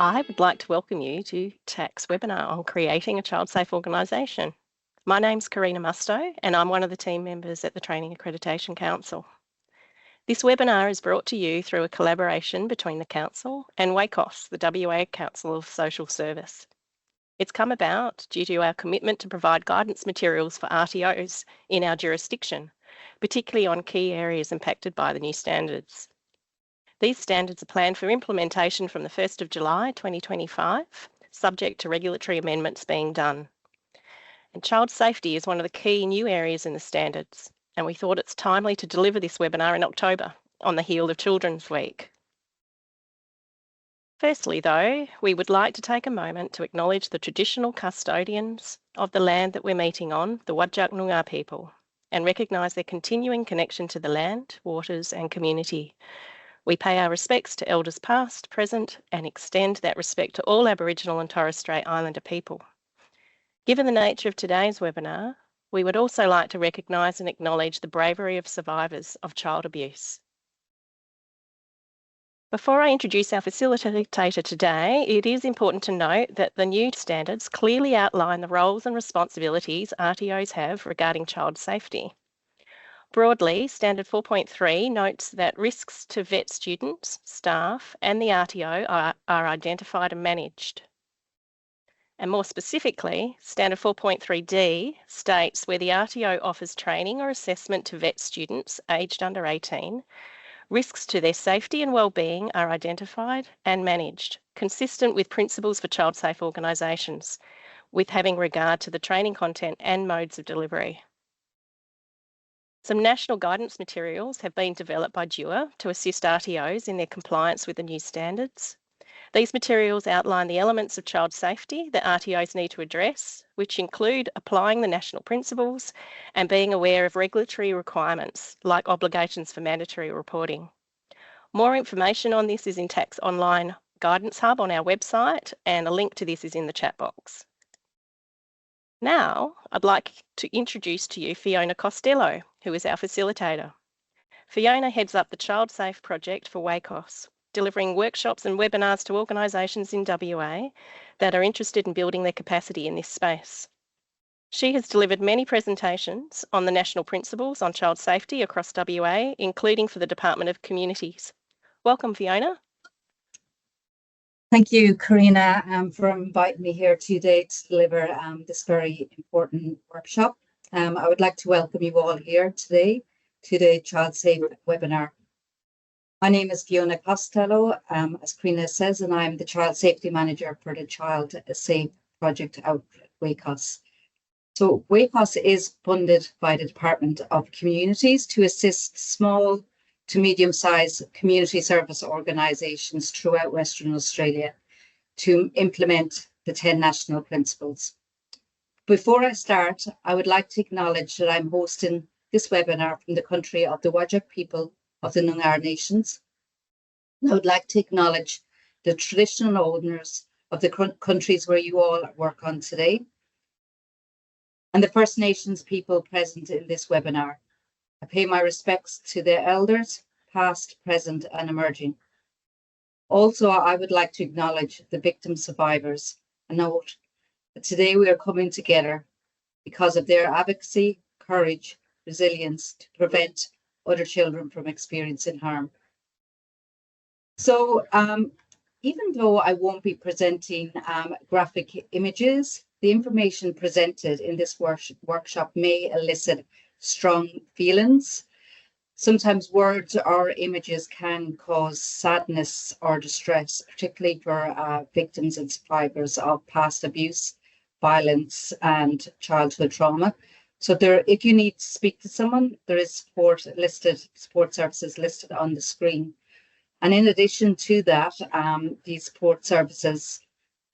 I would like to welcome you to TAC's webinar on creating a child-safe organisation. My name's Karina Musto and I'm one of the team members at the Training Accreditation Council. This webinar is brought to you through a collaboration between the Council and WACOSS, the WA Council of Social Service. It's come about due to our commitment to provide guidance materials for RTOs in our jurisdiction, particularly on key areas impacted by the new standards. These standards are planned for implementation from the 1st of July 2025, subject to regulatory amendments being done. And child safety is one of the key new areas in the standards, and we thought it's timely to deliver this webinar in October on the heel of Children's Week. Firstly, though, we would like to take a moment to acknowledge the traditional custodians of the land that we're meeting on, the Whadjuk Noongar people, and recognise their continuing connection to the land, waters and community. We pay our respects to elders past, present, and extend that respect to all Aboriginal and Torres Strait Islander people. Given the nature of today's webinar, we would also like to recognise and acknowledge the bravery of survivors of child abuse. Before I introduce our facilitator today, it is important to note that the new standards clearly outline the roles and responsibilities RTOs have regarding child safety. Broadly, Standard 4.3 notes that risks to vet students, staff and the RTO are identified and managed. And more specifically, Standard 4.3D states where the RTO offers training or assessment to vet students aged under 18, risks to their safety and well-being are identified and managed, consistent with principles for child-safe organisations, with having regard to the training content and modes of delivery. Some national guidance materials have been developed by DUA to assist RTOs in their compliance with the new standards. These materials outline the elements of child safety that RTOs need to address, which include applying the national principles and being aware of regulatory requirements like obligations for mandatory reporting. More information on this is in TAC's online guidance hub on our website, and a link to this is in the chat box. Now, I'd like to introduce to you Fiona Costello, who is our facilitator. Fiona heads up the Child Safe project for WACOSS, delivering workshops and webinars to organisations in WA that are interested in building their capacity in this space. She has delivered many presentations on the national principles on child safety across WA, including for the Department of Communities. Welcome, Fiona. Thank you, Karina, for inviting me here today to deliver this very important workshop. I would like to welcome you all here today to the Child Safe webinar. My name is Fiona Costello, as Karina says, and I'm the Child Safety Manager for the Child Safe project out at WACOSS. So WACOSS is funded by the Department of Communities to assist small to medium-sized community service organisations throughout Western Australia to implement the 10 national principles. Before I start, I would like to acknowledge that I'm hosting this webinar from the country of the Whadjuk people of the Noongar Nations. I would like to acknowledge the traditional owners of the countries where you all work on today, and the First Nations people present in this webinar. I pay my respects to their elders, past, present, and emerging. Also, I would like to acknowledge the victim survivors and note that today we are coming together because of their advocacy, courage, resilience to prevent other children from experiencing harm. So, even though I won't be presenting graphic images, the information presented in this workshop may elicit strong feelings. Sometimes words or images can cause sadness or distress, particularly for victims and survivors of past abuse, violence, and childhood trauma. So if you need to speak to someone, there is support services listed on the screen. And in addition to that, these support services,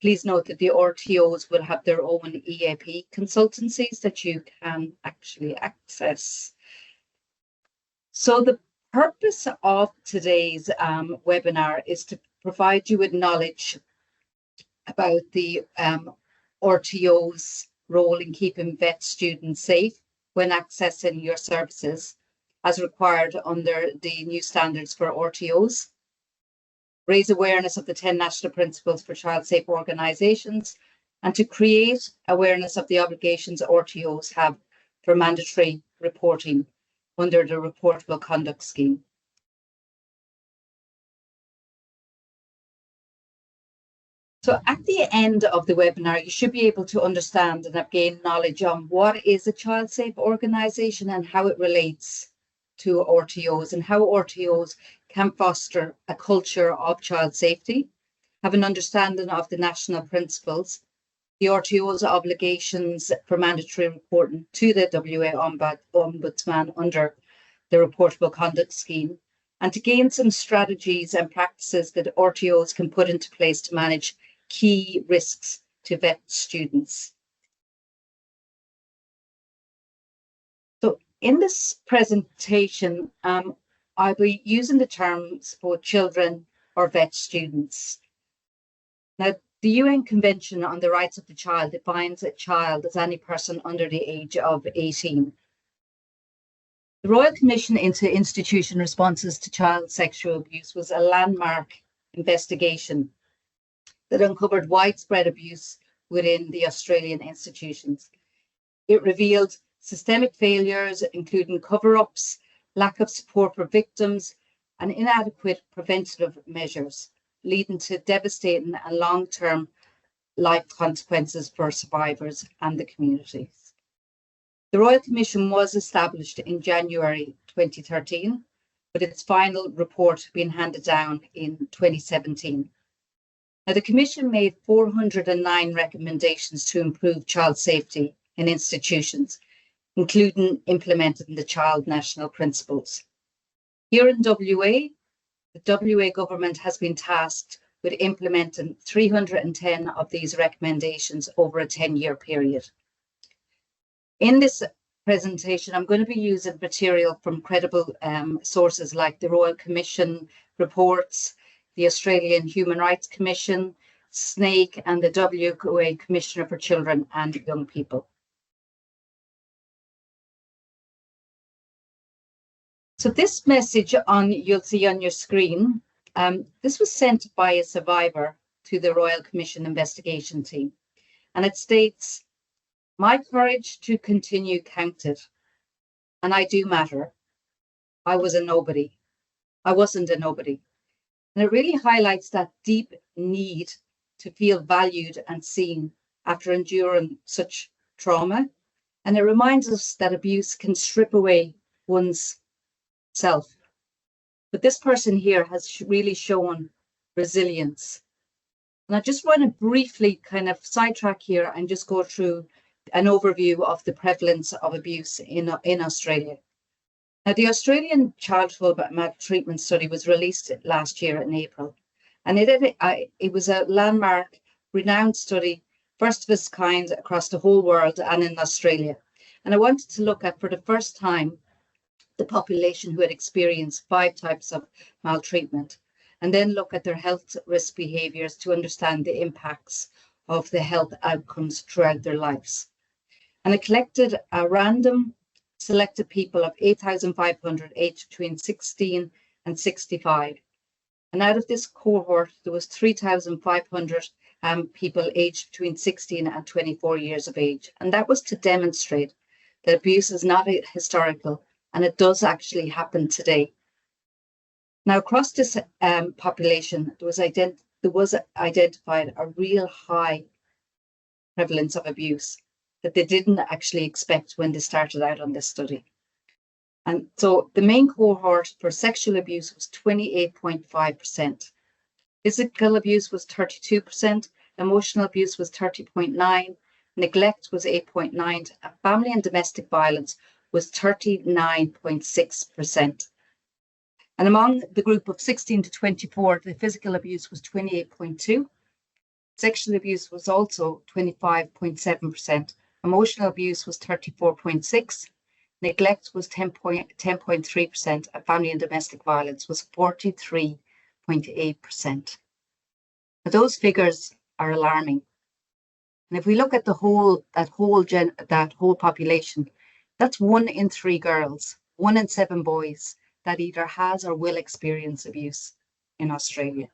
please note that the RTOs will have their own EAP consultancies that you can actually access. So the purpose of today's webinar is to provide you with knowledge about the RTO's role in keeping vet students safe when accessing your services as required under the new standards for RTOs. raise awareness of the 10 national principles for child-safe organisations, and to create awareness of the obligations RTOs have for mandatory reporting under the Reportable Conduct Scheme. So at the end of the webinar, you should be able to understand and have gained knowledge on what is a child-safe organisation and how it relates to RTOs and how RTOs can foster a culture of child safety, have an understanding of the national principles, the RTO's obligations for mandatory reporting to the WA Ombudsman under the Reportable Conduct Scheme, and to gain some strategies and practices that RTOs can put into place to manage key risks to vet students. So in this presentation, I'll be using the terms for children or vet students. Now, the UN Convention on the Rights of the Child defines a child as any person under the age of 18. The Royal Commission into Institution Responses to Child Sexual Abuse was a landmark investigation that uncovered widespread abuse within the Australian institutions. It revealed systemic failures, including cover-ups, lack of support for victims, and inadequate preventative measures, leading to devastating and long-term life consequences for survivors and the communities. The Royal Commission was established in January 2013, with its final report being handed down in 2017. Now, the Commission made 409 recommendations to improve child safety in institutions, including implementing the Child National Principles. Here in WA, the WA government has been tasked with implementing 310 of these recommendations over a 10-year period. In this presentation, I'm going to be using material from credible sources like the Royal Commission reports, the Australian Human Rights Commission, SNAKE, and the WA Commissioner for Children and Young People. So this message you'll see on your screen, this was sent by a survivor to the Royal Commission investigation team. And it states, "My courage to continue counted, and I do matter. I wasn't a nobody. And it really highlights that deep need to feel valued and seen after enduring such trauma. And it reminds us that abuse can strip away one's self. But this person here has really shown resilience. And I just want to briefly kind of sidetrack here and just go through an overview of the prevalence of abuse in Australia. Now, the Australian Childhood Maltreatment Study was released last year in April, and it was a landmark, renowned study, first of its kind across the whole world and in Australia. And I wanted to look at, for the first time, the population who had experienced 5 types of maltreatment, and then look at their health risk behaviours to understand the impacts of the health outcomes throughout their lives. And it collected a random selected people of 8,500 aged between 16 and 65. And out of this cohort, there was 3,500 people aged between 16 and 24 years of age. And that was to demonstrate that abuse is not historical, and it does actually happen today. Now, across this population, there was identified a real high prevalence of abuse that they didn't actually expect when they started out on this study. And so the main cohort for sexual abuse was 28.5%. Physical abuse was 32%, emotional abuse was 30.9%, neglect was 8.9%, and family and domestic violence was 39.6%. And among the group of 16 to 24, the physical abuse was 28.2%. Sexual abuse was also 25.7%. Emotional abuse was 34.6%. Neglect was 10.3%. And family and domestic violence was 43.8%. Those figures are alarming. And if we look at that whole population, that's 1 in 3 girls, 1 in 7 boys that either has or will experience abuse in Australia.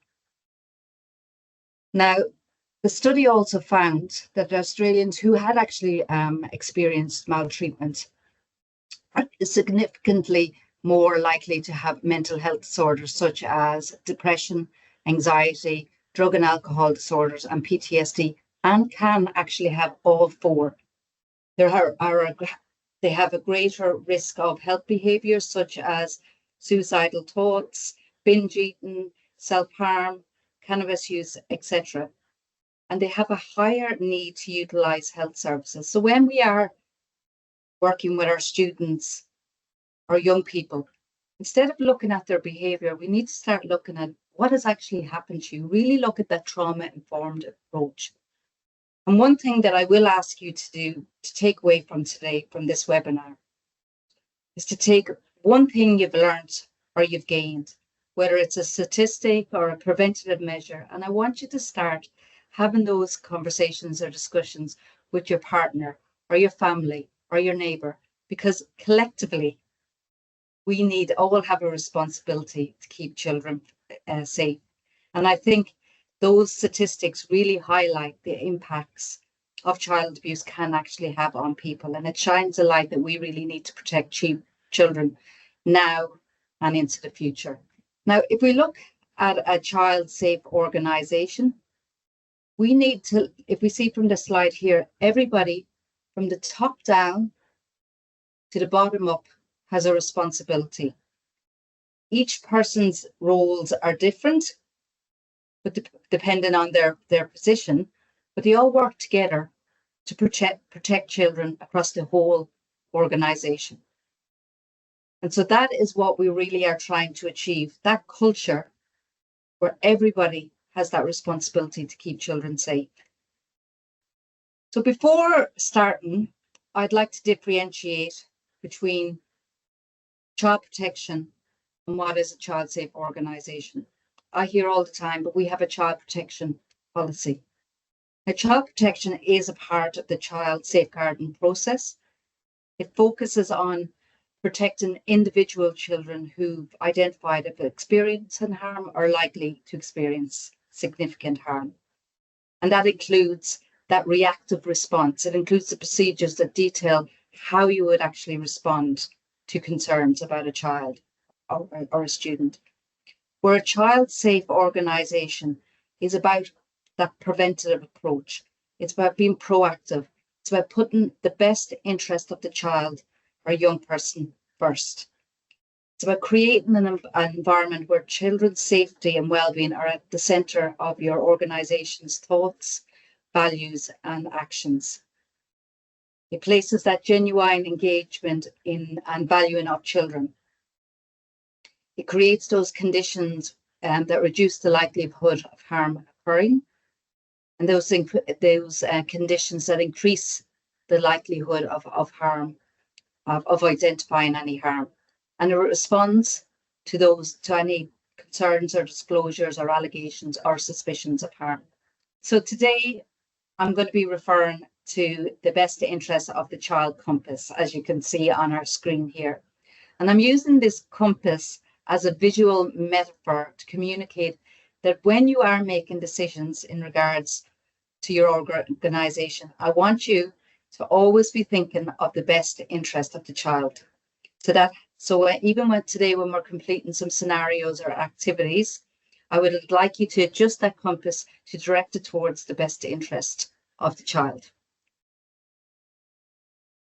Now, the study also found that Australians who had actually experienced maltreatment are significantly more likely to have mental health disorders such as depression, anxiety, drug and alcohol disorders, and PTSD, and can actually have all four. They have a greater risk of health behaviours such as suicidal thoughts, binge eating, self-harm, cannabis use, etc. And they have a higher need to utilise health services. So when we are working with our students or young people, instead of looking at their behaviour, we need to start looking at what has actually happened to you. Really look at that trauma-informed approach. And one thing that I will ask you to do, to take away from today, from this webinar, is to take one thing you've learned or you've gained, whether it's a statistic or a preventative measure, and I want you to start having those conversations or discussions with your partner or your family or your neighbour, because collectively we all have a responsibility to keep children safe. And I think those statistics really highlight the impacts of child abuse can actually have on people. And it shines a light that we really need to protect children now and into the future. Now, if we look at a child safe organisation, we need to, if we see from the slide here, everybody from the top down to the bottom up has a responsibility. Each person's roles are different, but depending on their position, but they all work together to protect children across the whole organisation. And so that is what we really are trying to achieve, that culture where everybody has that responsibility to keep children safe. So before starting, I'd like to differentiate between child protection and what is a child safe organisation. I hear all the time, but we have a child protection policy. Now, child protection is a part of the child safeguarding process. It focuses on protecting individual children who've identified if experiencing harm or likely to experience significant harm. And that includes that reactive response. It includes the procedures that detail how you would actually respond to concerns about a child or a student. Where a child safe organisation is about that preventative approach. It's about being proactive. It's about putting the best interest of the child or young person first. It's about creating an environment where children's safety and well-being are at the centre of your organisation's thoughts, values and actions. It places that genuine engagement in and valuing of children. It creates those conditions that reduce the likelihood of harm occurring, and those conditions that increase the likelihood of harm, of identifying any harm. And it responds to any concerns or disclosures or allegations or suspicions of harm. So today I'm going to be referring to the best interest of the child compass, as you can see on our screen here. And I'm using this compass as a visual metaphor to communicate that when you are making decisions in regards to your organisation, I want you to always be thinking of the best interest of the child. So even today when we're completing some scenarios or activities, I would like you to adjust that compass to direct it towards the best interest of the child.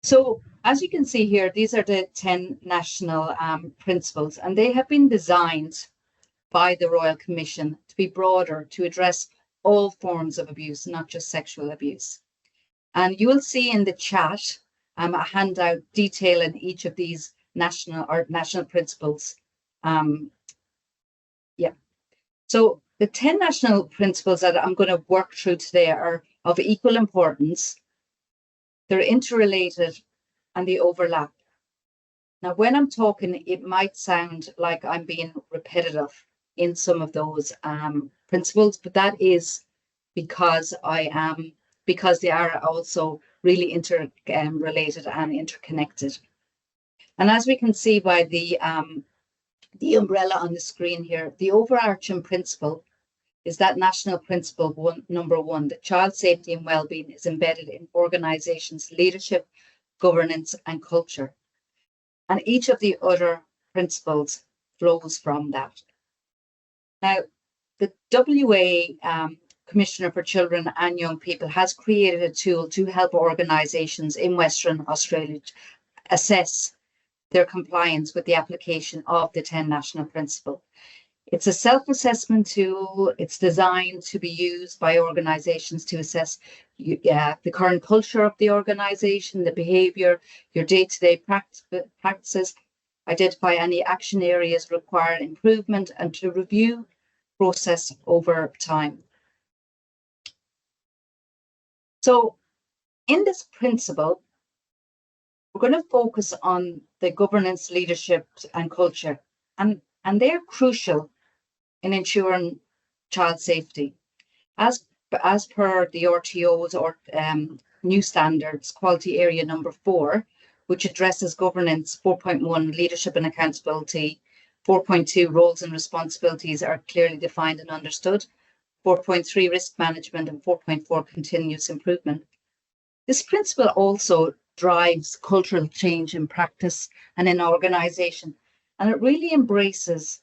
So as you can see here, these are the 10 national principles, and they have been designed by the Royal Commission to be broader, to address all forms of abuse, not just sexual abuse. And you will see in the chat a handout detailing each of these national principles. So the 10 national principles that I'm going to work through today are of equal importance. They're interrelated and they overlap. Now, when I'm talking, it might sound like I'm being repetitive in some of those principles, but that is because because they are also really interrelated and interconnected. And as we can see by the umbrella on the screen here, the overarching principle is that national principle number one, that child safety and well-being is embedded in organisations' leadership, governance and culture. And each of the other principles flows from that. Now, the WA Commissioner for Children and Young People has created a tool to help organisations in Western Australia assess their compliance with the application of the 10 national principles. It's a self-assessment tool. It's designed to be used by organisations to assess the current culture of the organisation, the behaviour, your day-to-day practices, identify any action areas require improvement, and to review process over time. So in this principle, we're going to focus on the governance, leadership and culture, and they're crucial in ensuring child safety. As per the RTOs or new standards, quality area number 4, which addresses governance, 4.1, leadership and accountability, 4.2, roles and responsibilities are clearly defined and understood, 4.3, risk management, and 4.4, continuous improvement. This principle also drives cultural change in practice and in organisation, and it really embraces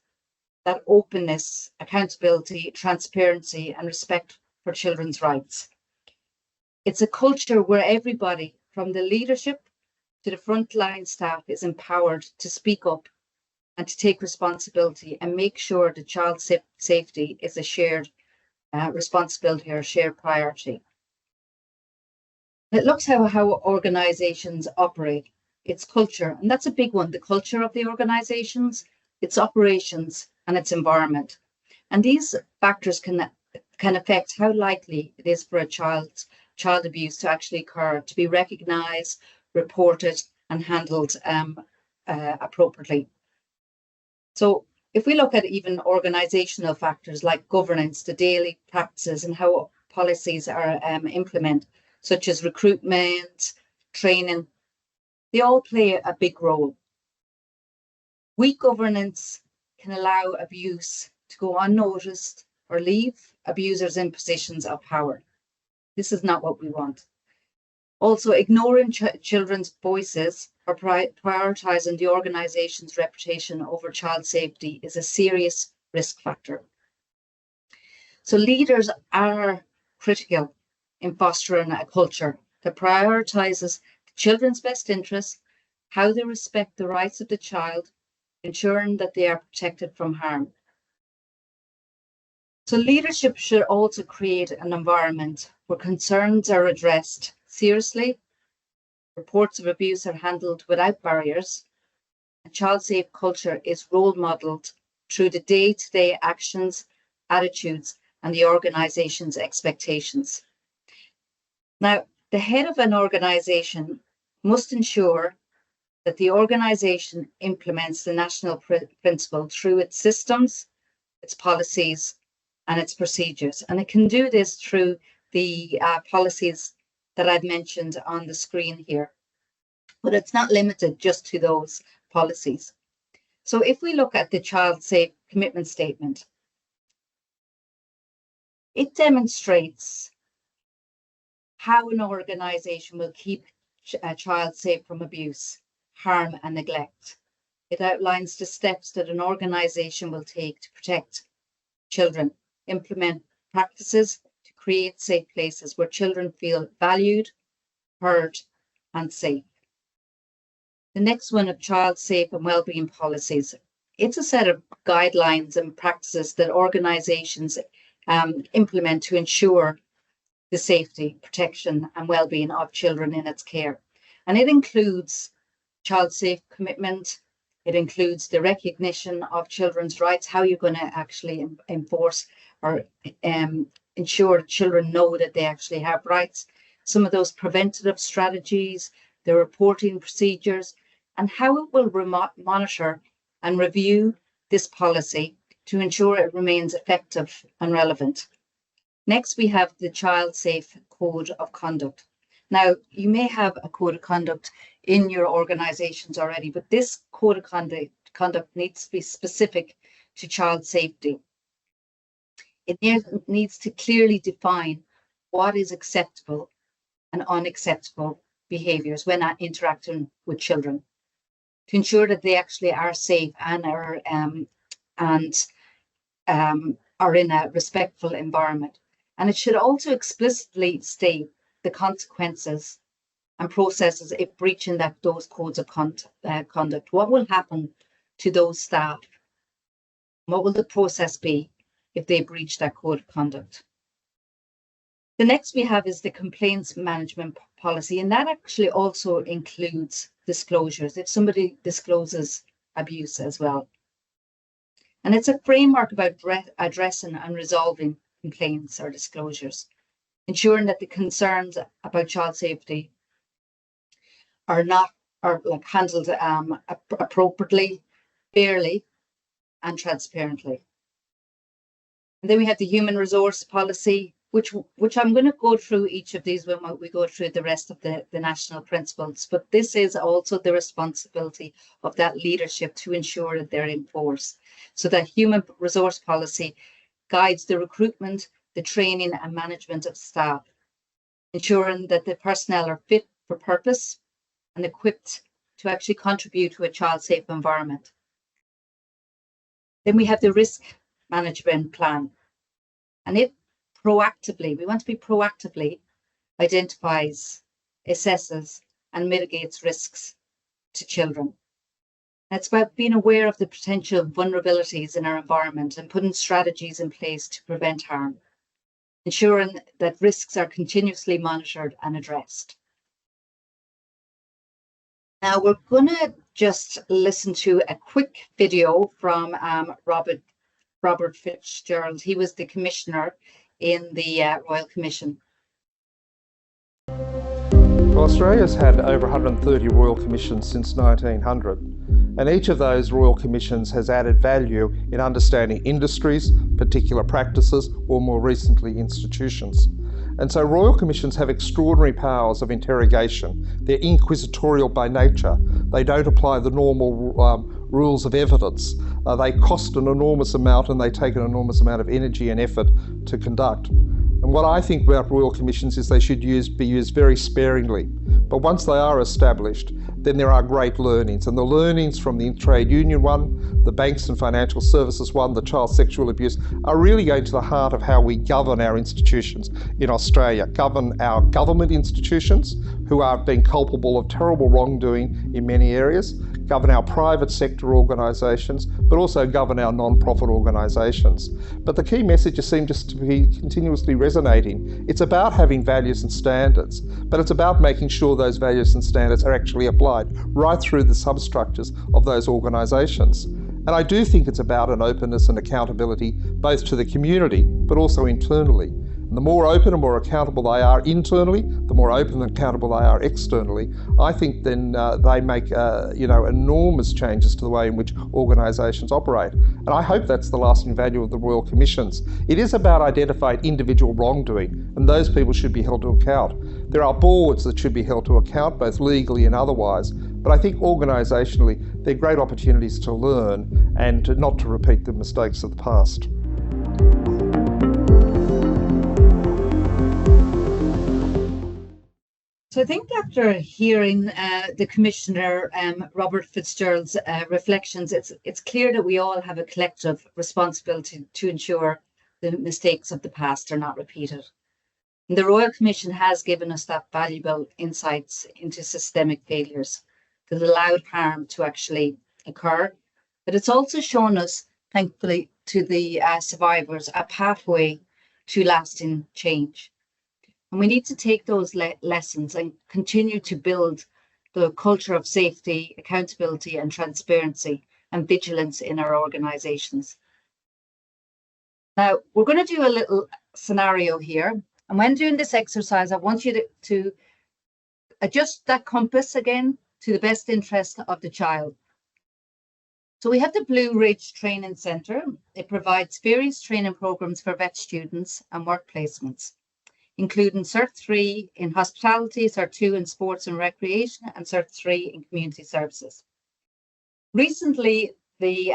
that openness, accountability, transparency, and respect for children's rights. It's a culture where everybody, from the leadership to the frontline staff, is empowered to speak up and to take responsibility and make sure that child safety is a shared responsibility or shared priority. It looks at how organisations operate, its culture, and that's a big one, the culture of the organisations, its operations, and its environment. And these factors can affect how likely it is for a child abuse to actually occur, to be recognised, reported, and handled appropriately. So if we look at even organisational factors like governance, the daily practices and how policies are implemented, such as recruitment, training, they all play a big role. Weak governance can allow abuse to go unnoticed or leave abusers in positions of power. This is not what we want. Also, ignoring children's voices or prioritising the organisation's reputation over child safety is a serious risk factor. So leaders are critical in fostering a culture that prioritises children's best interests, how they respect the rights of the child, ensuring that they are protected from harm. So leadership should also create an environment where concerns are addressed seriously, reports of abuse are handled without barriers, and child safe culture is role modelled through the day-to-day actions, attitudes, and the organisation's expectations. Now, the head of an organisation must ensure that the organisation implements the national principle through its systems, its policies, and its procedures. And it can do this through the policies that I've mentioned on the screen here. But it's not limited just to those policies. So if we look at the Child Safe Commitment Statement, it demonstrates how an organisation will keep a child safe from abuse, harm and neglect. It outlines the steps that an organisation will take to protect children, implement practices to create safe places where children feel valued, heard and safe. The next one of child safe and wellbeing policies. It's a set of guidelines and practices that organisations implement to ensure the safety, protection and well-being of children in its care. And it includes child safe commitment, it includes the recognition of children's rights, how you're going to actually enforce or ensure children know that they actually have rights, some of those preventative strategies, the reporting procedures, and how it will monitor and review this policy to ensure it remains effective and relevant. Next, we have the Child Safe Code of Conduct. Now, you may have a code of conduct in your organisations already, but this code of conduct needs to be specific to child safety. It needs to clearly define what is acceptable and unacceptable behaviours when interacting with children, to ensure that they actually are safe and are in a respectful environment. And it should also explicitly state the consequences and processes if breaching those codes of conduct. What will happen to those staff? What will the process be if they breach that code of conduct? The next we have is the complaints management policy, and that actually also includes disclosures, if somebody discloses abuse as well. And it's a framework about addressing and resolving complaints or disclosures, ensuring that the concerns about child safety are handled appropriately, fairly, and transparently. And then we have the human resource policy, which I'm going to go through each of these when we go through the rest of the national principles. But this is also the responsibility of that leadership to ensure that they're enforced. So that human resource policy guides the recruitment, the training and management of staff, ensuring that the personnel are fit for purpose and equipped to actually contribute to a child-safe environment. Then we have the risk management plan, and it proactively, we want to be proactively, identifies, assesses and mitigates risks to children. It's about being aware of the potential vulnerabilities in our environment and putting strategies in place to prevent harm, ensuring that risks are continuously monitored and addressed. Now we're going to just listen to a quick video from Robert Fitzgerald. He was the commissioner in the Royal Commission. Well, Australia's had over 130 Royal Commissions since 1900, and each of those Royal Commissions has added value in understanding industries, particular practices, or more recently, institutions. And so Royal Commissions have extraordinary powers of interrogation. They're inquisitorial by nature. They don't apply the normal rules of evidence. They cost an enormous amount and they take an enormous amount of energy and effort to conduct. And what I think about Royal Commissions is they should be used very sparingly. But once they are established, then there are great learnings. And the learnings from the trade union one, the banks and financial services one, the child sexual abuse, are really going to the heart of how we govern our institutions in Australia. Govern our government institutions, who are being culpable of terrible wrongdoing in many areas, govern our private sector organisations, but also govern our non-profit organisations. But the key messages seem just to be continuously resonating. It's about having values and standards, but it's about making sure those values and standards are actually applied right through the substructures of those organisations. And I do think it's about an openness and accountability both to the community, but also internally. And the more open and more accountable they are internally, the more open and accountable they are externally, I think then they make enormous changes to the way in which organisations operate. And I hope that's the lasting value of the Royal Commissions. It is about identifying individual wrongdoing, and those people should be held to account. There are boards that should be held to account, both legally and otherwise, but I think organisationally they're great opportunities to learn and not to repeat the mistakes of the past. So I think after hearing the Commissioner Robert Fitzgerald's reflections, it's clear that we all have a collective responsibility to ensure the mistakes of the past are not repeated. And the Royal Commission has given us that valuable insights into systemic failures that allowed harm to actually occur. But it's also shown us, thankfully, to the survivors, a pathway to lasting change. And we need to take those lessons and continue to build the culture of safety, accountability and transparency and vigilance in our organisations. Now, we're going to do a little scenario here. And when doing this exercise, I want you to adjust that compass again to the best interest of the child. So we have the Blue Ridge Training Centre. It provides various training programmes for vet students and work placements, including Cert 3 in hospitality, Cert 2 in sports and recreation, and Cert 3 in community services. Recently, the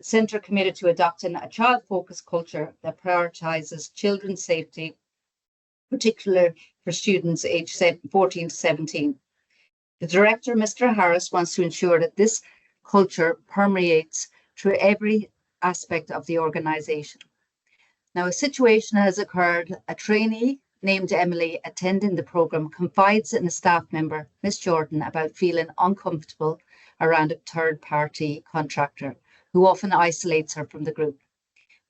centre committed to adopting a child-focused culture that prioritises children's safety, particularly for students aged 14 to 17. The director, Mr. Harris, wants to ensure that this culture permeates through every aspect of the organisation. Now, a situation has occurred. A trainee named Emily attending the programme confides in a staff member, Miss Jordan, about feeling uncomfortable around a third-party contractor who often isolates her from the group.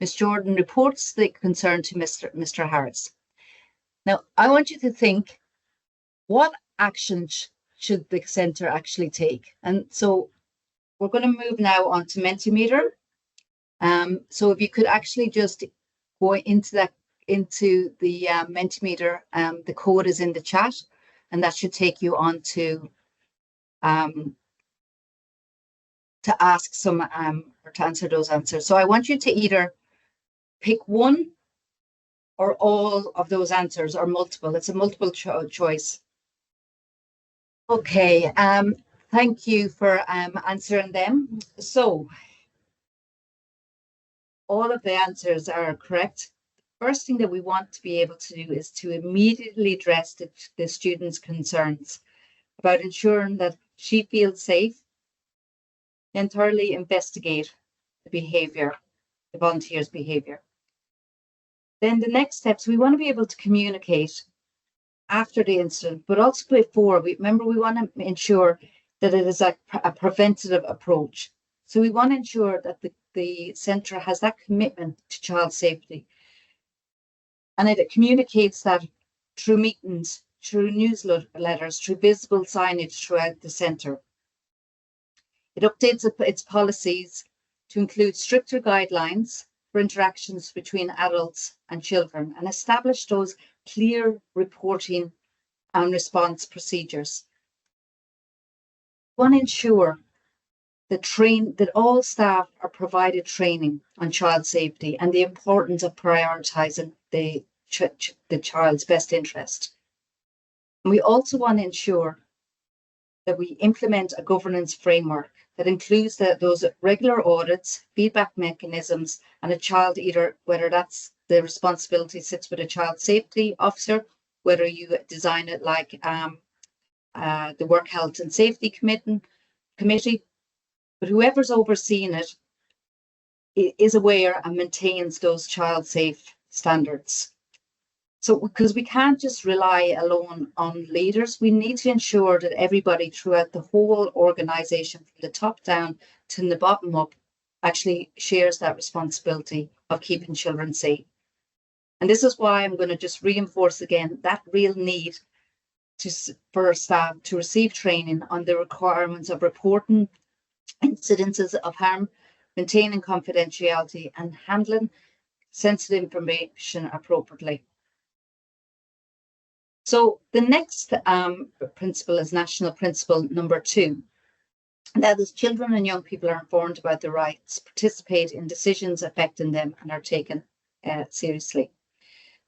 Miss Jordan reports the concern to Mr. Harris. Now, I want you to think, what action should the centre actually take? And so we're going to move now on to Mentimeter. So if you could actually just go into the Mentimeter, the code is in the chat, and that should take you on to ask some or to answer those answers. So I want you to either pick one or all of those answers, or multiple. It's a multiple choice. Okay, thank you for answering them. So all of the answers are correct. The first thing that we want to be able to do is to immediately address the student's concerns about ensuring that she feels safe, and thoroughly investigate the behaviour, the volunteer's behaviour. Then the next steps, we want to be able to communicate after the incident, but also before. Remember, we want to ensure that it is a preventative approach. So we want to ensure that the centre has that commitment to child safety. And it communicates that through meetings, through newsletters, through visible signage throughout the centre. It updates its policies to include stricter guidelines for interactions between adults and children, and establish those clear reporting and response procedures. We want to ensure that all staff are provided training on child safety and the importance of prioritising the child's best interest. And we also want to ensure that we implement a governance framework that includes those regular audits, feedback mechanisms, and a child, whether that's the responsibility sits with a child safety officer, whether you design it like the Work Health and Safety Committee, but whoever's overseeing it is aware and maintains those child safe standards. So, because we can't just rely alone on leaders, we need to ensure that everybody throughout the whole organisation, from the top down to the bottom up, actually shares that responsibility of keeping children safe. And this is why I'm going to just reinforce again that real need for staff to receive training on the requirements of reporting incidences of harm, maintaining confidentiality, and handling sensitive information appropriately. So the next principle is national principle number 2. And that is, children and young people are informed about their rights, participate in decisions affecting them, and are taken seriously.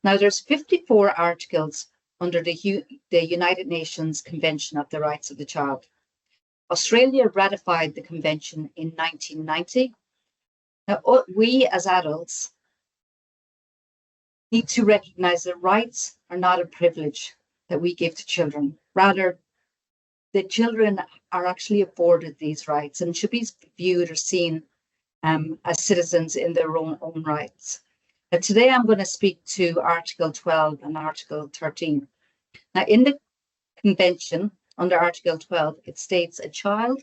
Now, there's 54 articles under the United Nations Convention of the Rights of the Child. Australia ratified the convention in 1990. Now, we as adults need to recognise that rights are not a privilege that we give to children. Rather, the children are actually afforded these rights and should be viewed or seen as citizens in their own rights. Now, today I'm going to speak to Article 12 and Article 13. Now, in the Convention, under Article 12, it states a child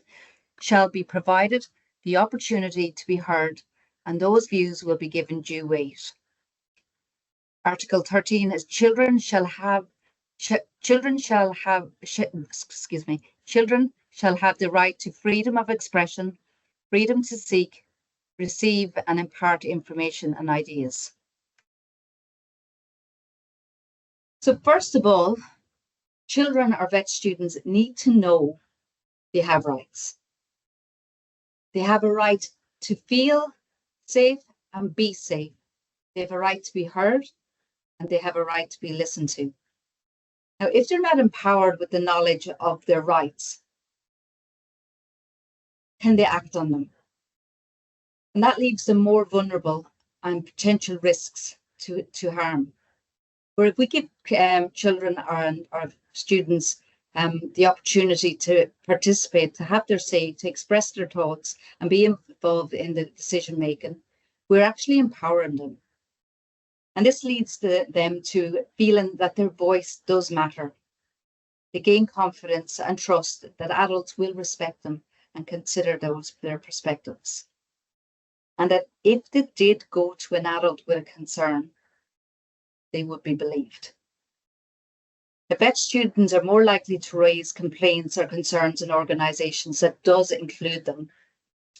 shall be provided the opportunity to be heard, and those views will be given due weight. Article 13 is children shall have the right to freedom of expression, freedom to seek, receive and impart information and ideas. So first of all, children or vet students need to know they have rights. They have a right to feel safe and be safe. They have a right to be heard, and they have a right to be listened to. Now, if they're not empowered with the knowledge of their rights, can they act on them? And that leaves them more vulnerable and potential risks to harm. Where if we give children and our students the opportunity to participate, to have their say, to express their thoughts and be involved in the decision making, we're actually empowering them. And this leads them to feeling that their voice does matter. They gain confidence and trust that adults will respect them and consider their perspectives. And that if they did go to an adult with a concern, they would be believed. The vet students are more likely to raise complaints or concerns in organisations that does include them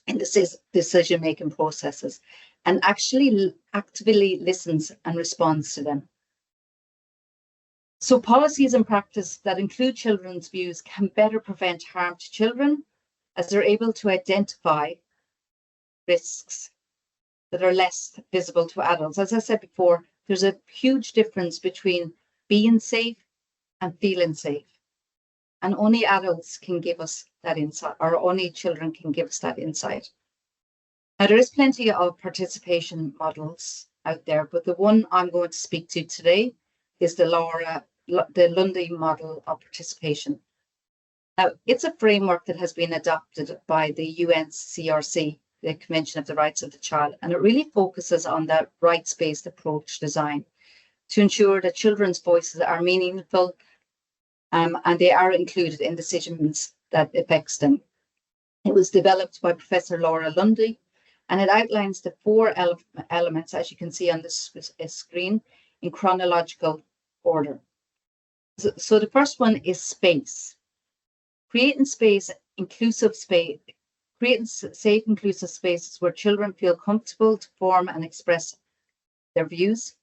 in the decision-making processes and actually actively listens and responds to them. So policies and practice that include children's views can better prevent harm to children as they're able to identify risks that are less visible to adults. As I said before, there's a huge difference between being safe and feeling safe. And only adults can give us that insight, or only children can give us that insight. Now, there is plenty of participation models out there, but the one I'm going to speak to today is the Lundy model of participation. Now, it's a framework that has been adopted by the UNCRC, the Convention of the Rights of the Child, and it really focuses on that rights-based approach design to ensure that children's voices are meaningful and they are included in decisions that affects them. It was developed by Professor Laura Lundy, and it outlines the four elements, as you can see on this screen, in chronological order. So the first one is space. Creating safe, inclusive spaces where children feel comfortable to form and express their views.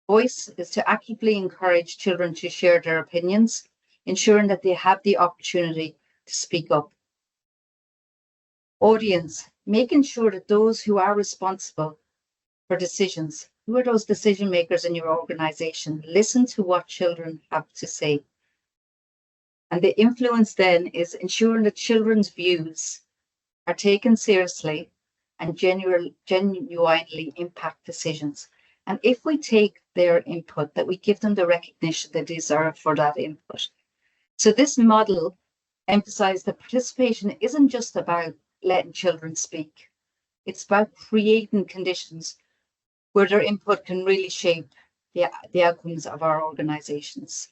Voice is to actively encourage children to share their opinions, ensuring that they have the opportunity to speak up. Audience, making sure that those who are responsible for decisions, who are those decision makers in your organisation, listen to what children have to say. And the influence then is ensuring that children's views are taken seriously and genuinely impact decisions. And if we take their input, that we give them the recognition they deserve for that input. So this model emphasised that participation isn't just about letting children speak. It's about creating conditions where their input can really shape the outcomes of our organisations.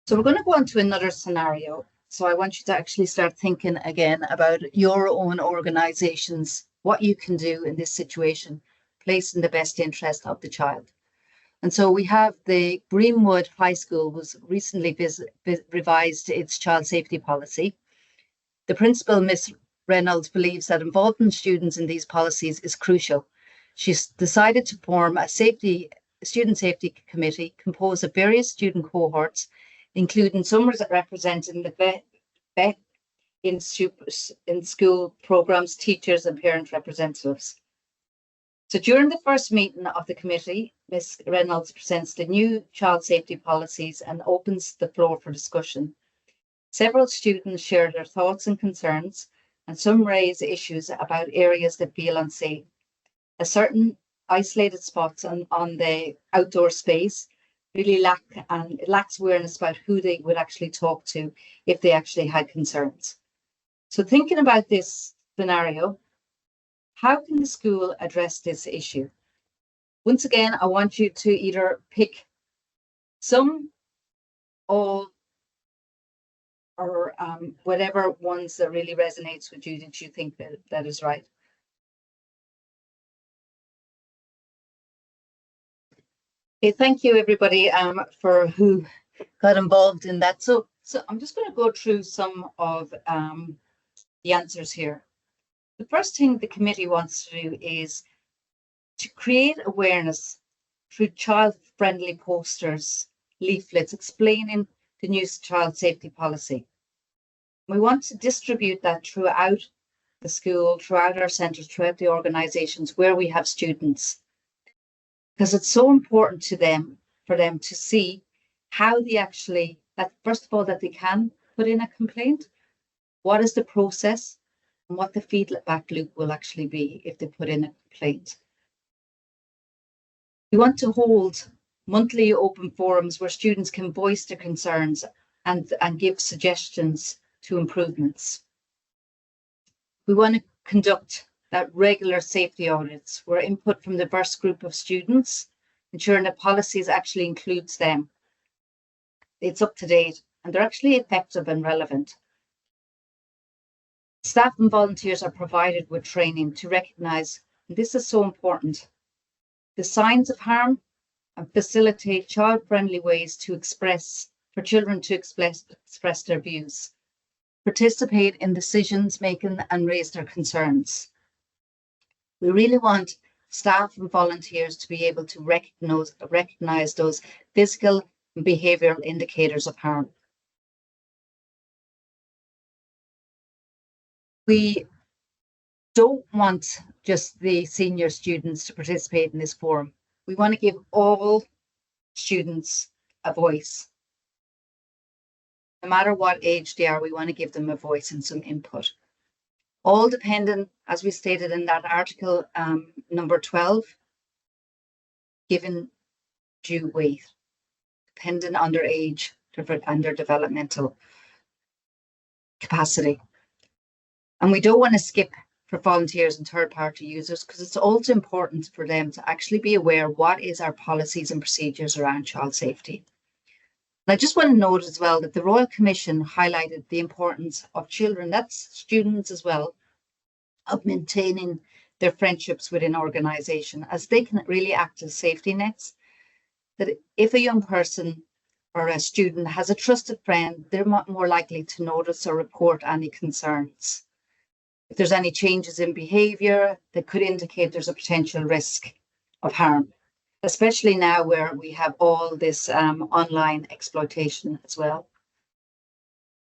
So we're going to go on to another scenario. So I want you to actually start thinking again about your own organisations, what you can do in this situation, placing the best interest of the child. And so we have the Greenwood High School was recently revised its child safety policy. The principal, Ms. Reynolds, believes that involving students in these policies is crucial. She's decided to form a student safety committee composed of various student cohorts, including some representing the vet in school programs, teachers and parent representatives. So during the first meeting of the committee, Ms. Reynolds presents the new child safety policies and opens the floor for discussion. Several students share their thoughts and concerns, and some raise issues about areas that feel unsafe. A certain isolated spots on the outdoor space really lacks awareness about who they would actually talk to if they actually had concerns. So thinking about this scenario, how can the school address this issue? Once again, I want you to either pick some, all, or whatever ones that really resonates with you that you think that is right. Okay, thank you everybody for who got involved in that. So I'm just going to go through some of the answers here. The first thing the committee wants to do is to create awareness through child-friendly posters, leaflets explaining the new child safety policy. We want to distribute that throughout the school, throughout our centres, throughout the organisations where we have students, because it's so important to them, for them to see how they actually, that first of all, that they can put in a complaint. What is the process? and what the feedback loop will actually be if they put in a complaint. We want to hold monthly open forums where students can voice their concerns and give suggestions to improvements. We want to conduct that regular safety audits where input from a diverse group of students, ensuring that policies actually includes them. It's up to date and they're actually effective and relevant. Staff and volunteers are provided with training to recognise, and this is so important, the signs of harm and facilitate child-friendly ways for children to express their views, participate in decisions making and raise their concerns. We really want staff and volunteers to be able to recognise those physical and behavioural indicators of harm. We don't want just the senior students to participate in this forum. We want to give all students a voice. No matter what age they are, we want to give them a voice and some input. All dependent, as we stated in that article, number 12, given due weight, dependent on their age and their developmental capacity. And we don't want to skip for volunteers and third-party users because it's also important for them to actually be aware what is our policies and procedures around child safety. And I just want to note as well that the Royal Commission highlighted the importance of children, that's students as well, of maintaining their friendships within organisation, as they can really act as safety nets. That if a young person or a student has a trusted friend, they're more likely to notice or report any concerns. If there's any changes in behaviour that could indicate there's a potential risk of harm, especially now where we have all this online exploitation as well.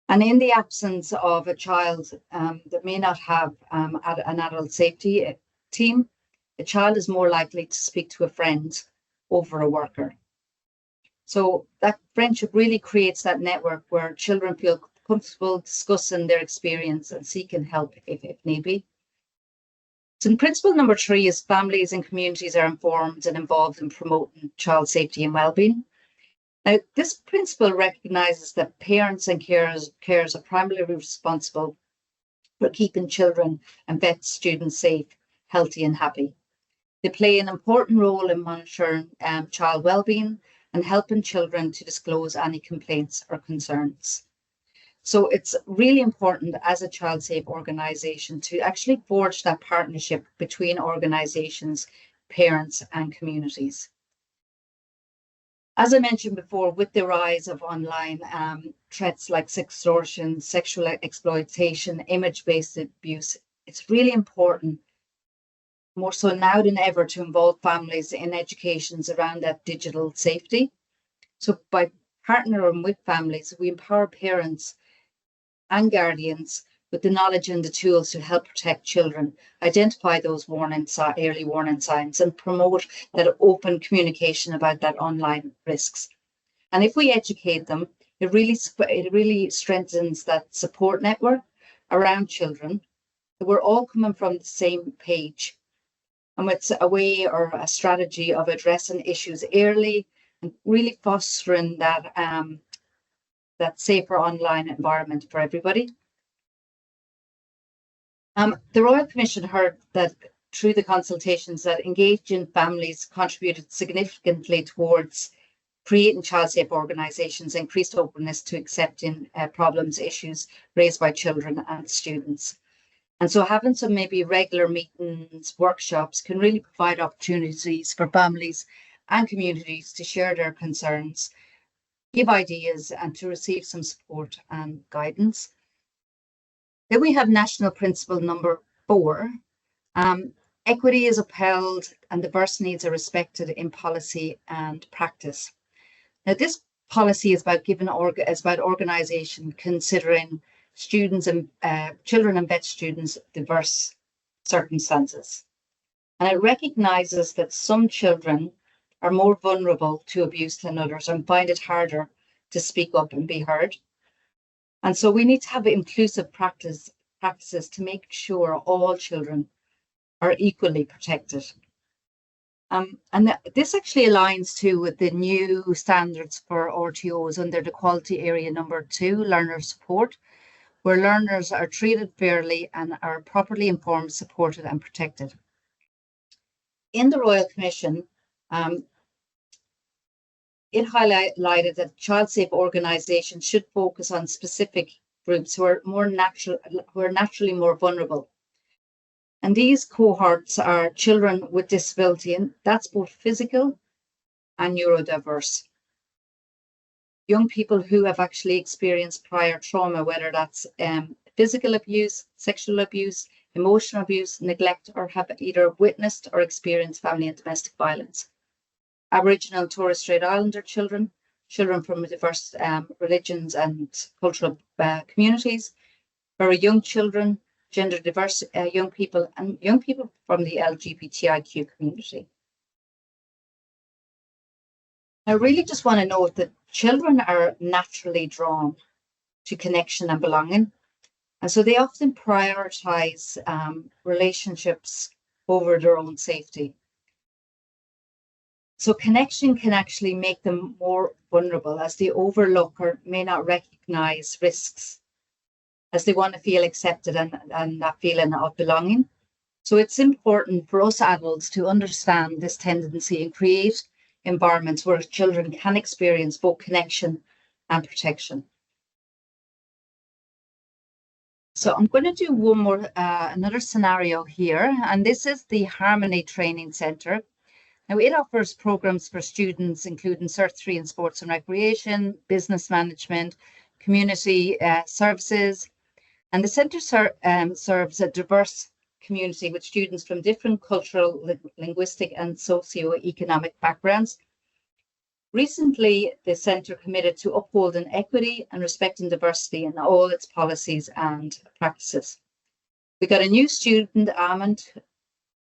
And in the absence of a child that may not have an adult safety team, a child is more likely to speak to a friend over a worker. So that friendship really creates that network where children feel comfortable discussing their experience and seeking help if need be. So principle number 3 is families and communities are informed and involved in promoting child safety and wellbeing. Now, this principle recognises that parents and carers are primarily responsible for keeping children and vet students safe, healthy and happy. They play an important role in monitoring child wellbeing and helping children to disclose any complaints or concerns. So it's really important as a child safe organisation to actually forge that partnership between organisations, parents and communities. As I mentioned before, with the rise of online threats like extortion, sexual exploitation, image-based abuse, it's really important, more so now than ever, to involve families in educations around that digital safety. So by partnering with families, we empower parents and guardians with the knowledge and the tools to help protect children, identify those early warning signs and promote that open communication about that online risks. And if we educate them, it really strengthens that support network around children. We're all coming from the same page. And it's a way or a strategy of addressing issues early and really fostering that safer online environment for everybody. The Royal Commission heard that through the consultations that engaging families contributed significantly towards creating child-safe organisations, increased openness to accepting problems, issues raised by children and students. And so having some maybe regular meetings, workshops can really provide opportunities for families and communities to share their concerns, give ideas and to receive some support and guidance. Then we have national principle number 4. Equity is upheld and diverse needs are respected in policy and practice. Now, this policy is about organisation considering students and children and vet students' diverse circumstances. And it recognises that some children are more vulnerable to abuse than others and find it harder to speak up and be heard. And so we need to have inclusive practice practices to make sure all children are equally protected. This actually aligns too with the new standards for RTOs under the quality area number 2, learner support, where learners are treated fairly and are properly informed, supported and protected. In the Royal Commission, it highlighted that child-safe organisations should focus on specific groups who are naturally more vulnerable. And these cohorts are children with disability, and that's both physical and neurodiverse. Young people who have actually experienced prior trauma, whether that's physical abuse, sexual abuse, emotional abuse, neglect, or have either witnessed or experienced family and domestic violence. Aboriginal and Torres Strait Islander children, children from diverse religions and cultural communities, very young children, gender diverse young people, and young people from the LGBTIQ community. I really just want to note that children are naturally drawn to connection and belonging, and so they often prioritize relationships over their own safety. So connection can actually make them more vulnerable, as they overlook or may not recognize risks, as they want to feel accepted and that feeling of belonging. So it's important for us adults to understand this tendency and create environments where children can experience both connection and protection. So I'm going to do one more, another scenario here, and this is the Harmony Training Centre. Now, it offers programs for students, including Cert 3 in Sports and Recreation, Business Management, Community Services, and the centre serves a diverse community with students from different cultural, linguistic and socio-economic backgrounds. Recently, the centre committed to upholding equity and respecting diversity in all its policies and practices. We got a new student, Ahmed,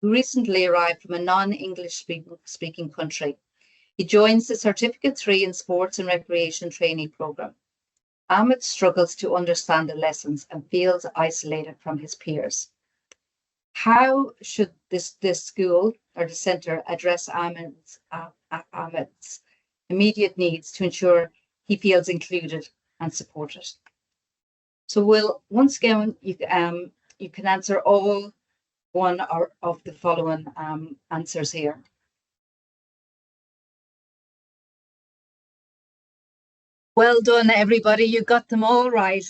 who recently arrived from a non-English speaking country. He joins the Certificate 3 in Sports and Recreation Trainee Programme. Ahmed struggles to understand the lessons and feels isolated from his peers. How should this school or the centre address Ahmed's immediate needs to ensure he feels included and supported? So once again, you can answer all one of the following answers here. Well done, everybody. You got them all right.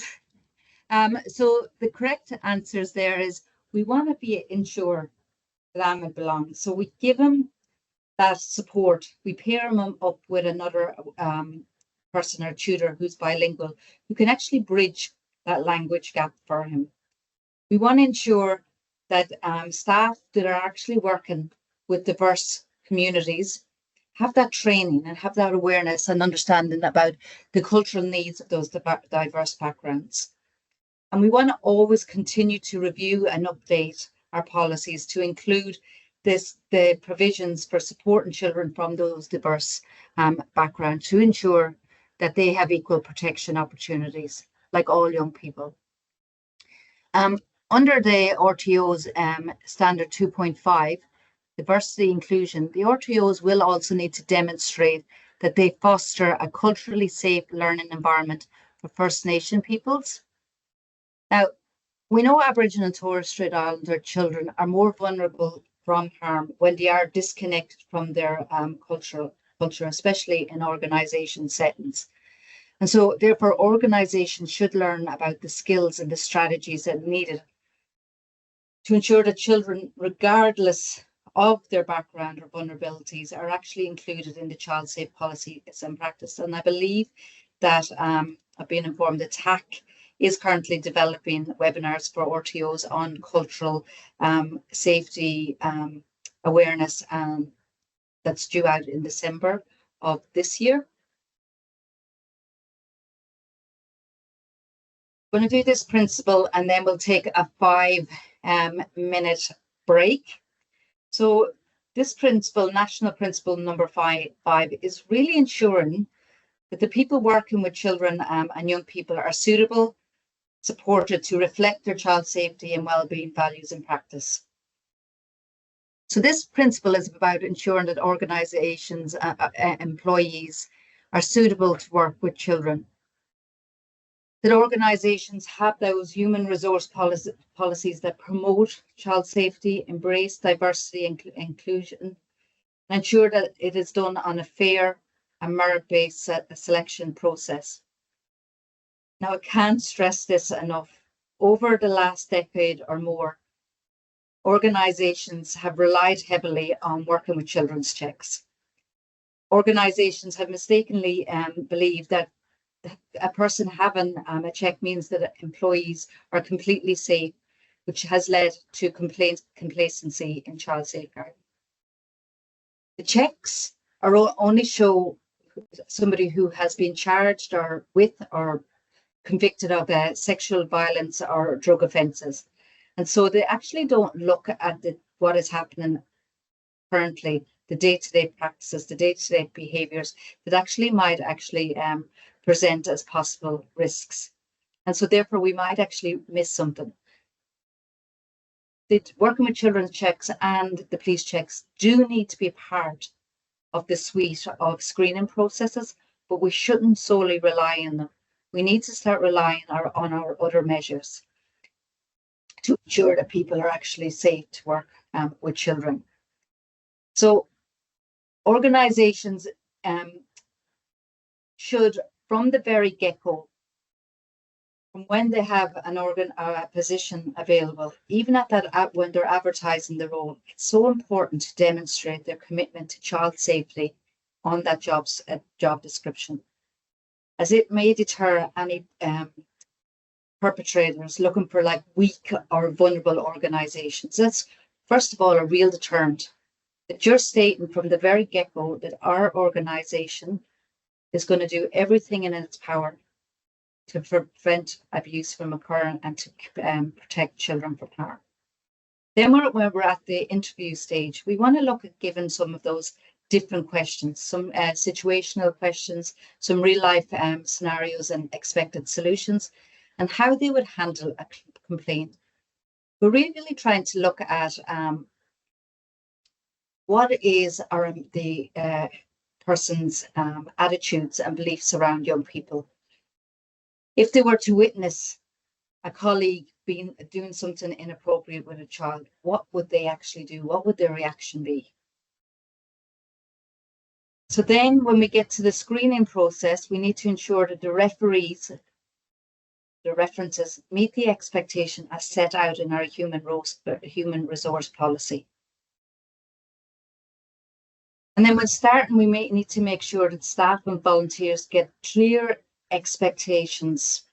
So the correct answers there is we want to ensure that Ahmed belongs. So we give him that support. We pair him up with another person or tutor who's bilingual, who can actually bridge that language gap for him. We want to ensure that staff that are actually working with diverse communities have that training and have that awareness and understanding about the cultural needs of those diverse backgrounds. And we want to always continue to review and update our policies to include the provisions for supporting children from those diverse backgrounds to ensure that they have equal protection opportunities like all young people. Under the RTOs standard 2.5, diversity inclusion, the RTOs will also need to demonstrate that they foster a culturally safe learning environment for First Nation peoples. Now, we know Aboriginal and Torres Strait Islander children are more vulnerable from harm when they are disconnected from their culture, especially in organisation settings. And so therefore, organisations should learn about the skills and the strategies that are needed to ensure that children, regardless of their background or vulnerabilities, are actually included in the child safe policies and practice. And I believe that I've been informed that TAC is currently developing webinars for RTOs on cultural safety awareness that's due out in December of this year. I'm going to do this principle and then we'll take a 5-minute break. So this principle, national principle number 5, is really ensuring that the people working with children and young people are suitable, supported to reflect their child safety and wellbeing values in practice. So this principle is about ensuring that organisations, employees are suitable to work with children, that organisations have those human resource policies that promote child safety, embrace diversity and inclusion, and ensure that it is done on a fair and merit-based selection process. Now, I can't stress this enough. Over the last decade or more, organisations have relied heavily on working with children's checks. Organisations have mistakenly believed that a person having a check means that employees are completely safe, which has led to complacency in child safeguarding. The checks are only show somebody who has been charged or with or convicted of sexual violence or drug offences. And so they actually don't look at what is happening currently, the day-to-day practices, the day-to-day behaviours that actually might present as possible risks. And so therefore we might actually miss something. Working with children's checks and the police checks do need to be part of the suite of screening processes, but we shouldn't solely rely on them. We need to start relying on our other measures to ensure that people are actually safe to work with children. So organisations should, from the very get-go, from when they have a position available, even when they're advertising the role, it's so important to demonstrate their commitment to child safety on that job description, as it may deter any perpetrators looking for weak or vulnerable organisations. That's, first of all, a real deterrent. That you're stating from the very get-go that our organisation is going to do everything in its power to prevent abuse from occurring and to protect children from harm. Then when we're at the interview stage, we want to look at giving some of those different questions, some situational questions, some real life scenarios and expected solutions, and how they would handle a complaint. We're really trying to look at what is the person's attitudes and beliefs around young people. If they were to witness a colleague doing something inappropriate with a child, what would they actually do? What would their reaction be? So then when we get to the screening process, we need to ensure that the referees, the references, meet the expectation as set out in our human resource policy. And then when starting, we may need to make sure that staff and volunteers get clear expectations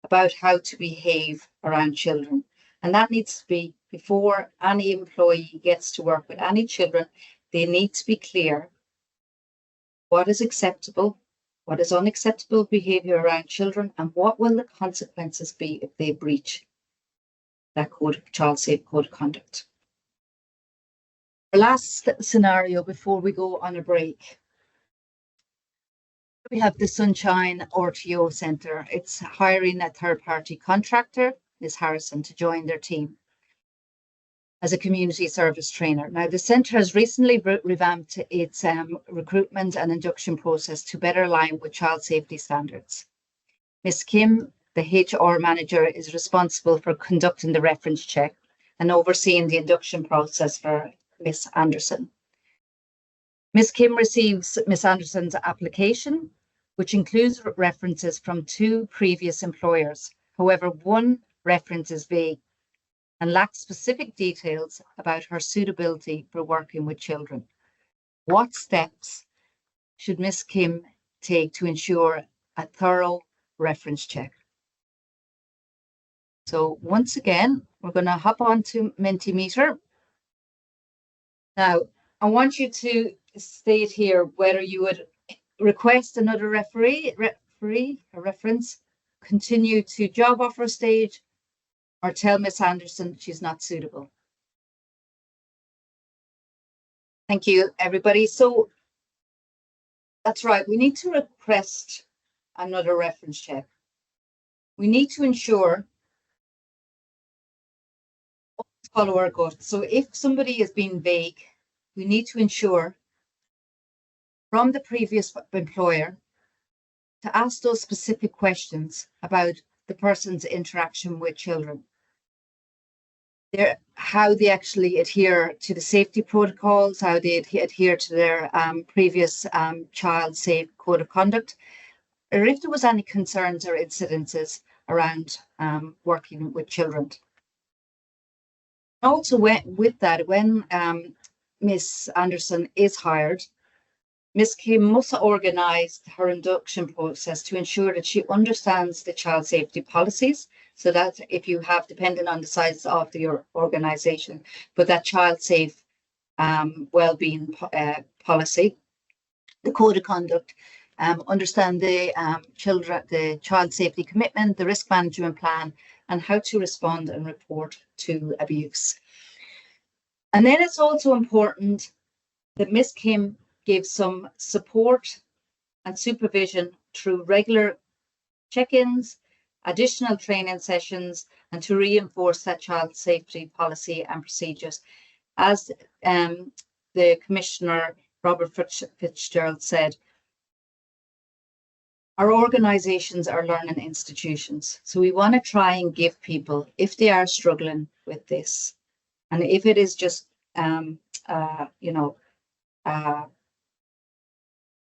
about how to behave around children. And that needs to be before any employee gets to work with any children. They need to be clear what is acceptable, what is unacceptable behaviour around children, and what will the consequences be if they breach that child safe code of conduct. Our last scenario before we go on a break. We have the Sunshine RTO Centre. It's hiring a third-party contractor, Ms. Harrison, to join their team as a community service trainer. Now, the centre has recently revamped its recruitment and induction process to better align with child safety standards. Ms. Kim, the HR manager, is responsible for conducting the reference check and overseeing the induction process for Ms. Anderson. Ms. Kim receives Ms. Anderson's application, which includes references from 2 previous employers. However, one reference is vague and lacks specific details about her suitability for working with children. What steps should Ms. Kim take to ensure a thorough reference check? So once again, we're going to hop on to Mentimeter. Now, I want you to state here whether you would request another reference, continue to job offer stage, or tell Ms. Anderson she's not suitable. Thank you, everybody. So that's right, we need to request another reference check. We need to ensure follow our gut. So if somebody is being vague, we need to ensure from the previous employer to ask those specific questions about the person's interaction with children. How they actually adhere to the safety protocols, how they adhere to their previous child safe code of conduct, or if there was any concerns or incidences around working with children. Also, with that, when Miss Anderson is hired, Ms. Kim must organise her induction process to ensure that she understands the child safety policies, so that if you have, depending on the size of your organisation, but that child safe wellbeing policy, the code of conduct, understand the child safety commitment, the risk management plan, and how to respond and report to abuse. And then it's also important that Ms. Kim give some support and supervision through regular check-ins, additional training sessions, and to reinforce that child safety policy and procedures. As the Commissioner, Robert Fitzgerald, said, our organisations are learning institutions. So we want to try and give people, if they are struggling with this, and if it is just,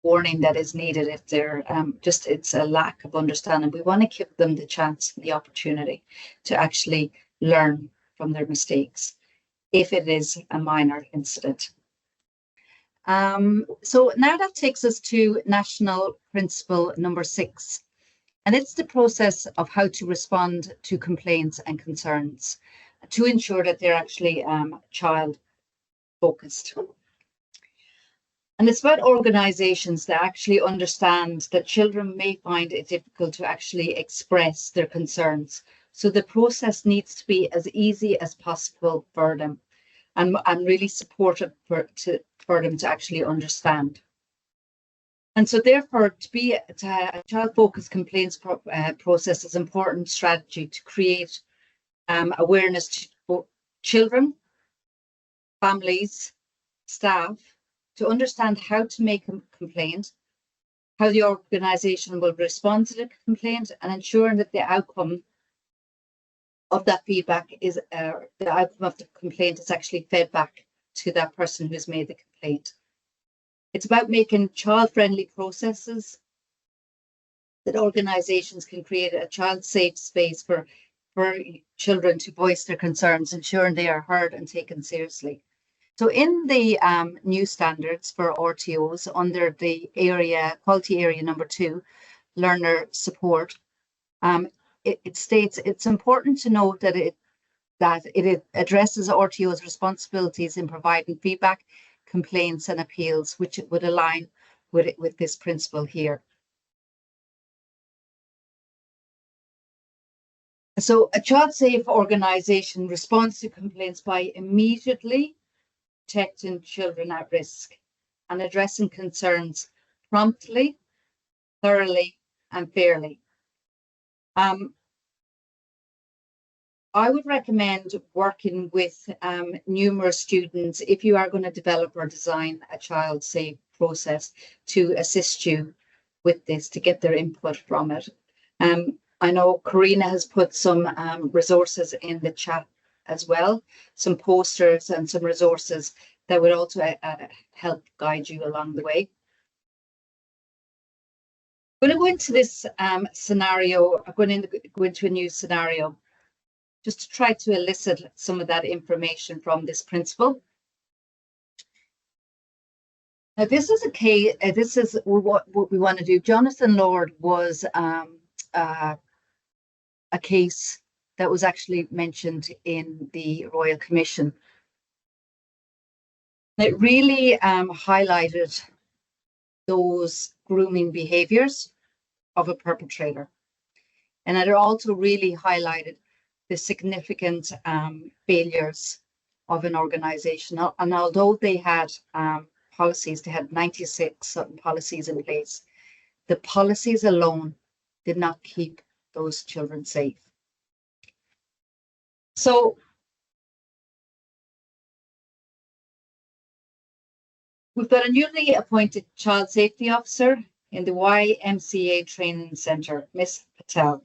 warning that is needed, if they're it's a lack of understanding, we want to give them the chance and the opportunity to actually learn from their mistakes if it is a minor incident. So now that takes us to national principle number 6, and it's the process of how to respond to complaints and concerns to ensure that they're actually child focused. And it's about organisations that actually understand that children may find it difficult to actually express their concerns. So the process needs to be as easy as possible for them, and really supportive for them to actually understand. And so therefore, to a child-focused complaints process is an important strategy to create awareness to both children, families, staff, to understand how to make a complaint, how the organisation will respond to the complaint, and ensuring that the outcome of that feedback is the outcome of the complaint is actually fed back to that person who's made the complaint. It's about making child-friendly processes that organisations can create a child-safe space for children to voice their concerns, ensuring they are heard and taken seriously. So in the new standards for RTOs under the quality area number 2, learner support, it states it's important to note that it addresses RTO's responsibilities in providing feedback, complaints and appeals, which would align with this principle here. So a child-safe organisation responds to complaints by immediately protecting children at risk and addressing concerns promptly, thoroughly and fairly. I would recommend working with numerous students if you are going to develop or design a child-safe process to assist you with this, to get their input from it. I know Karina has put some resources in the chat as well, some posters and some resources that would also help guide you along the way. I'm going to go into this scenario. I'm going to go into a new scenario just to try to elicit some of that information from this principle. Now, this is a case. This is what we want to do. Jonathan Lord was a case that was actually mentioned in the Royal Commission. It really highlighted those grooming behaviours of a perpetrator, and it also really highlighted the significant failures of an organisation. And although they had policies, they had 96 policies in place, the policies alone did not keep those children safe. So we've got a newly appointed child safety officer in the YMCA Training Centre, Miss Patel.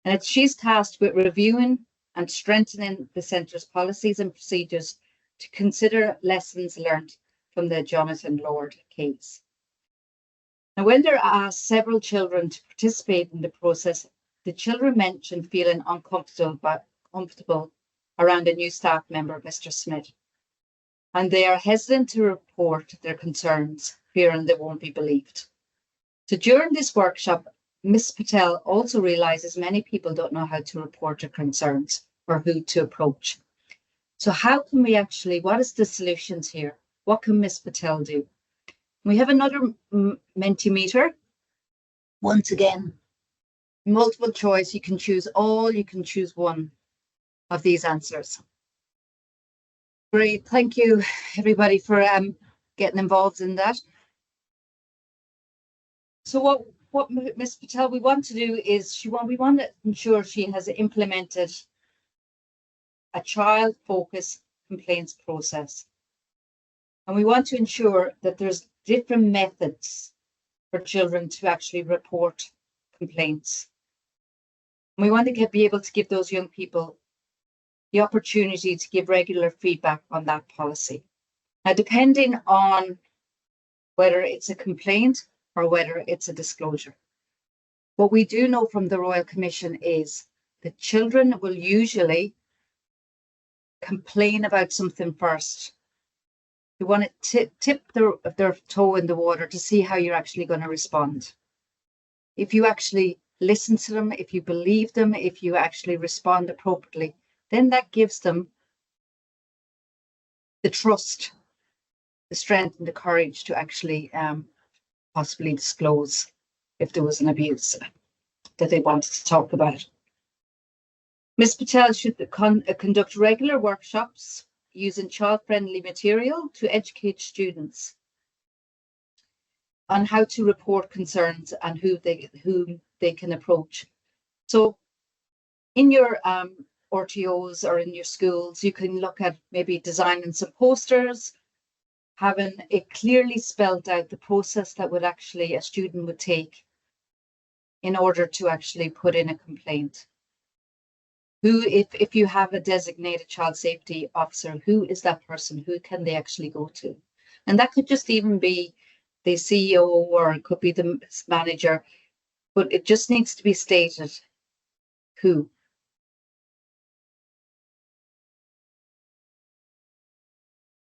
And she's tasked with reviewing and strengthening the centre's policies and procedures to consider lessons learned from the Jonathan Lord case. Now, when there are several children to participate in the process, the children mentioned feeling uncomfortable around a new staff member, Mr. Smith. And they are hesitant to report their concerns, fearing they won't be believed. So during this workshop, Ms. Patel also realizes many people don't know how to report their concerns or who to approach. So how can we actually, what is the solutions here? What can Ms. Patel do? We have another Mentimeter. Once again, multiple choice. You can choose all, you can choose one of these answers. Great, thank you everybody for getting involved in that. So what Ms. Patel we want to do is we want to ensure she has implemented a child-focused complaints process. And we want to ensure that there's different methods for children to actually report complaints. And we want to be able to give those young people the opportunity to give regular feedback on that policy. Now, depending on whether it's a complaint or whether it's a disclosure. What we do know from the Royal Commission is that children will usually complain about something first. You want to tip their toe in the water to see how you're actually going to respond. If you actually listen to them, if you believe them, if you actually respond appropriately, then that gives them the trust, the strength and the courage to actually possibly disclose if there was an abuse that they wanted to talk about. Ms. Patel should conduct regular workshops using child-friendly material to educate students on how to report concerns and whom they can approach. So in your RTOs or in your schools, you can look at maybe designing some posters, having it clearly spelled out the process that would actually a student would take in order to actually put in a complaint. If you have a designated child safety officer, who is that person? Who can they actually go to? And that could just even be the CEO or it could be the manager, but it just needs to be stated who.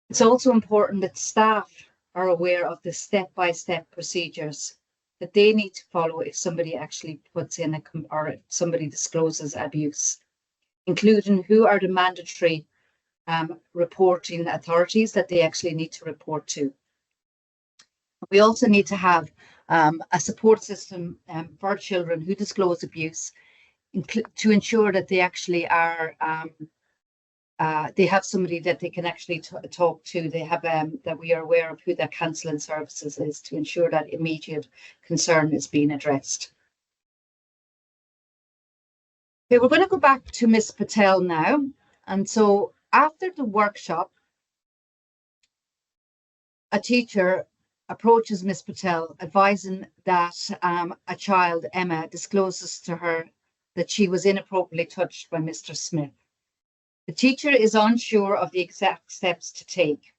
It's also important that staff are aware of the step-by-step procedures that they need to follow if somebody actually puts in or if somebody discloses abuse, including who are the mandatory reporting authorities that they actually need to report to. We also need to have a support system for children who disclose abuse to ensure that they actually are they have somebody that they can actually talk to. They have that we are aware of who their counselling services is to ensure that immediate concern is being addressed. Okay, we're going to go back to Ms. Patel now. And so after the workshop, a teacher approaches Ms. Patel advising that a child, Emma, discloses to her that she was inappropriately touched by Mr. Smith. The teacher is unsure of the exact steps to take.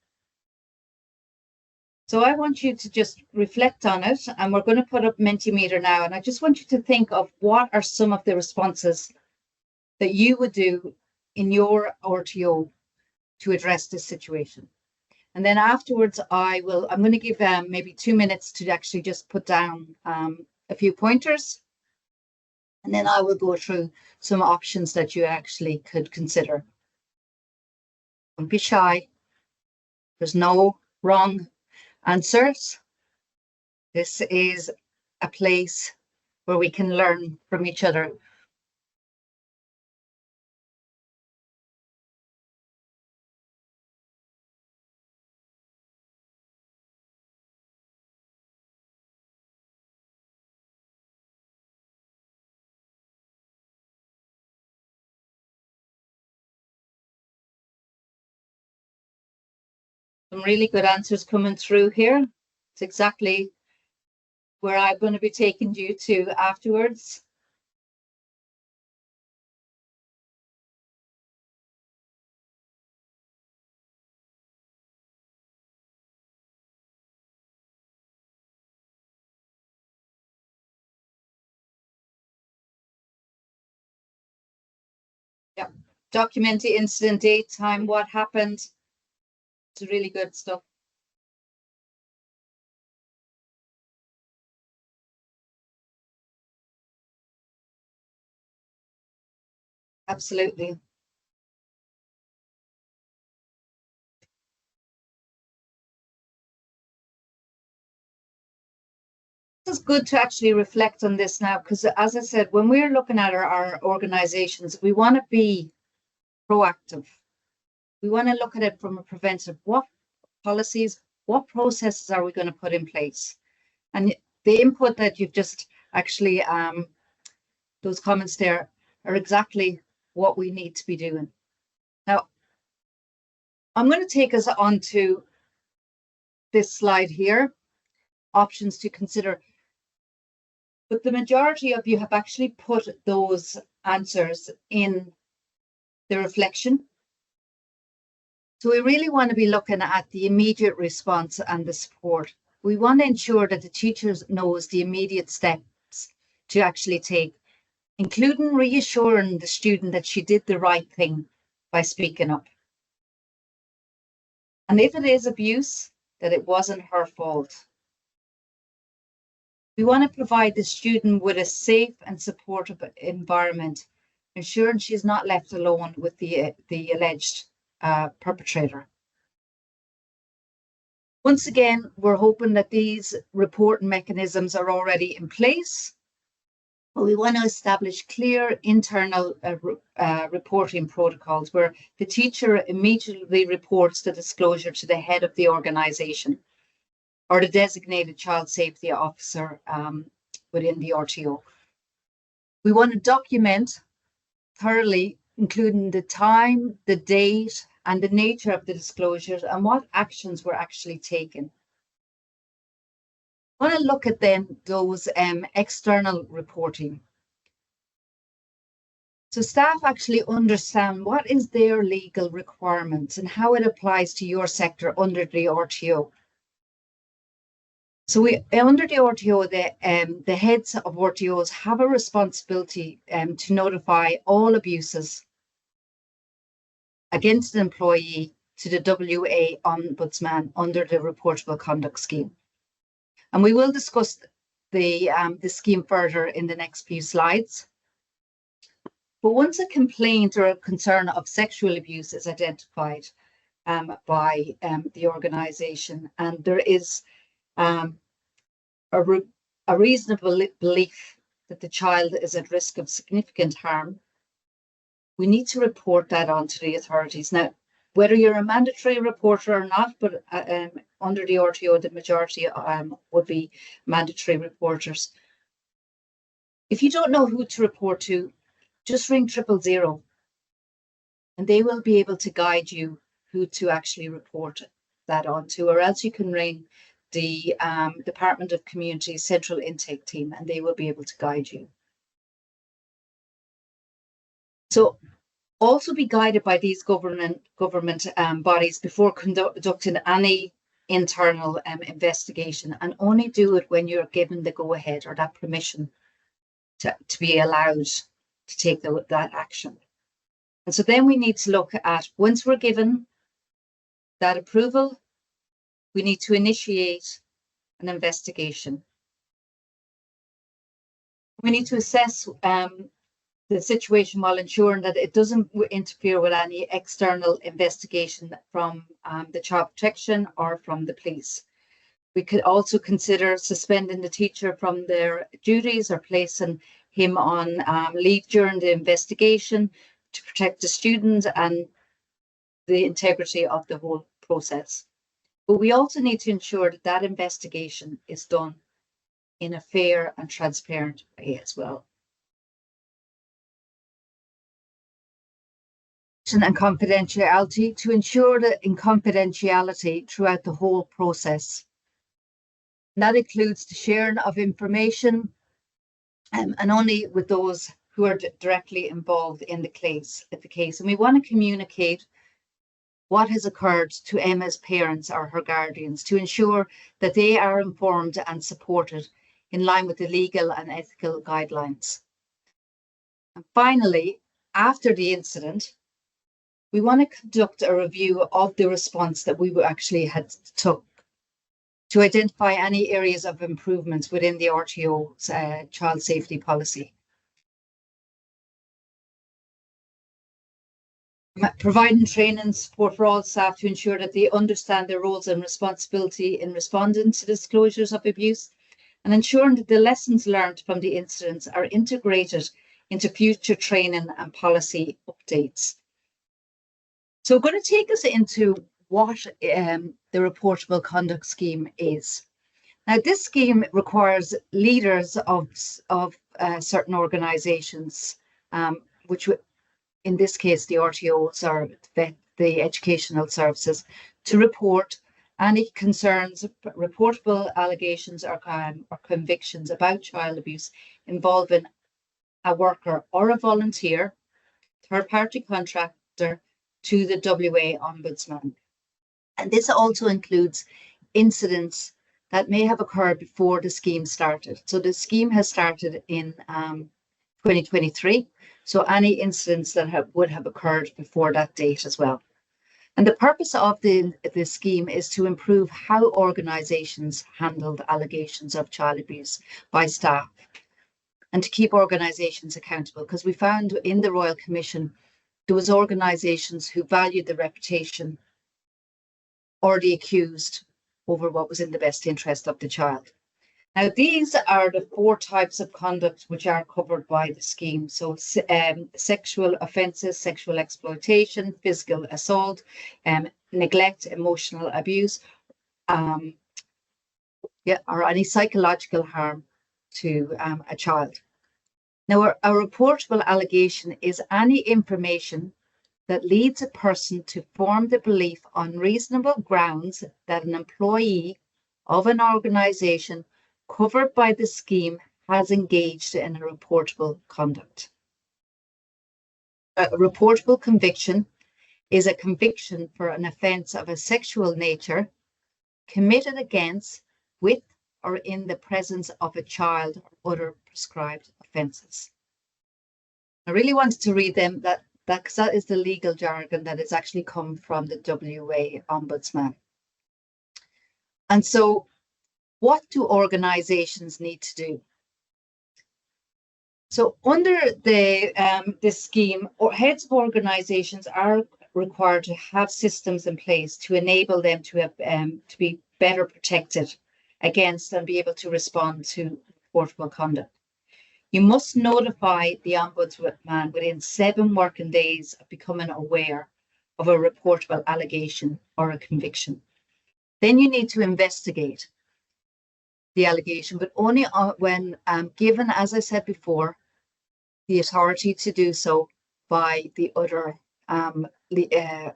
So I want you to just reflect on it, and we're going to put up Mentimeter now. And I just want you to think of what are some of the responses that you would do in your RTO to address this situation. And then afterwards, I'm going to give maybe 2 minutes to actually just put down a few pointers. And then I will go through some options that you actually could consider. Don't be shy. There's no wrong answers. This is a place where we can learn from each other. Some really good answers coming through here. It's exactly where I'm going to be taking you to afterwards. Yep. Document the incident, date, time, what happened. It's really good stuff. Absolutely. It's good to actually reflect on this now, because as I said, when we're looking at our organizations, we want to be proactive. We want to look at it from a preventive. What policies, what processes are we going to put in place? And the input that you've just actually, those comments there are exactly what we need to be doing. Now, I'm going to take us on to this slide here, options to consider. But the majority of you have actually put those answers in the reflection. So we really want to be looking at the immediate response and the support. We want to ensure that the teacher knows the immediate steps to actually take, including reassuring the student that she did the right thing by speaking up. And if it is abuse, that it wasn't her fault. We want to provide the student with a safe and supportive environment, ensuring she's not left alone with the alleged perpetrator. Once again, we're hoping that these reporting mechanisms are already in place, but we want to establish clear internal reporting protocols where the teacher immediately reports the disclosure to the head of the organisation or the designated child safety officer within the RTO. We want to document thoroughly, including the time, the date, and the nature of the disclosures and what actions were actually taken. I want to look at then those external reporting. So staff actually understand what is their legal requirements and how it applies to your sector under the RTO. So under the RTO, the heads of RTOs have a responsibility to notify all abuses against an employee to the WA Ombudsman under the Reportable Conduct Scheme. And we will discuss the scheme further in the next few slides. But once a complaint or a concern of sexual abuse is identified by the organisation, and there is a reasonable belief that the child is at risk of significant harm, we need to report that on to the authorities. Now, whether you're a mandatory reporter or not, but under the RTO, the majority would be mandatory reporters. If you don't know who to report to, just ring 000 and they will be able to guide you who to actually report that on to, or else you can ring the Department of Community Central Intake Team and they will be able to guide you. So also be guided by these government bodies before conducting any internal investigation, and only do it when you're given the go-ahead or that permission to be allowed to take that action. And so then we need to look at, once we're given that approval, we need to initiate an investigation. We need to assess the situation while ensuring that it doesn't interfere with any external investigation from the child protection or from the police. We could also consider suspending the teacher from their duties or placing him on leave during the investigation to protect the student and the integrity of the whole process. But we also need to ensure that that investigation is done in a fair and transparent way as well. and confidentiality to ensure that in confidentiality throughout the whole process. And that includes the sharing of information and only with those who are directly involved in the case. And we want to communicate what has occurred to Emma's parents or her guardians to ensure that they are informed and supported in line with the legal and ethical guidelines. And finally, after the incident, we want to conduct a review of the response that we actually had took to identify any areas of improvements within the RTO's child safety policy. Providing training and support for all staff to ensure that they understand their roles and responsibility in responding to disclosures of abuse, and ensuring that the lessons learned from the incidents are integrated into future training and policy updates. So I'm going to take us into what the Reportable Conduct Scheme is. Now, this scheme requires leaders of certain organisations, which in this case, the RTOs or the educational services, to report any concerns, reportable allegations or convictions about child abuse involving a worker or a volunteer, third-party contractor, to the WA Ombudsman. And this also includes incidents that may have occurred before the scheme started. So the scheme has started in 2023. So any incidents that would have occurred before that date as well. And the purpose of the scheme is to improve how organisations handled allegations of child abuse by staff and to keep organisations accountable, because we found in the Royal Commission there was organisations who valued the reputation or the accused over what was in the best interest of the child. Now, these are the 4 types of conduct which are covered by the scheme. So sexual offences, sexual exploitation, physical assault, neglect, emotional abuse, or any psychological harm to a child. Now, a reportable allegation is any information that leads a person to form the belief on reasonable grounds that an employee of an organisation covered by the scheme has engaged in a reportable conduct. A reportable conviction is a conviction for an offence of a sexual nature committed against, with, or in the presence of a child or other prescribed offences. I really wanted to read them because that is the legal jargon that has actually come from the WA Ombudsman. And so, what do organisations need to do? So under this scheme, heads of organisations are required to have systems in place to enable them to have to be better protected against and be able to respond to reportable conduct. You must notify the Ombudsman within 7 working days of becoming aware of a reportable allegation or a conviction. Then you need to investigate the allegation, but only when given, as I said before, the authority to do so by the other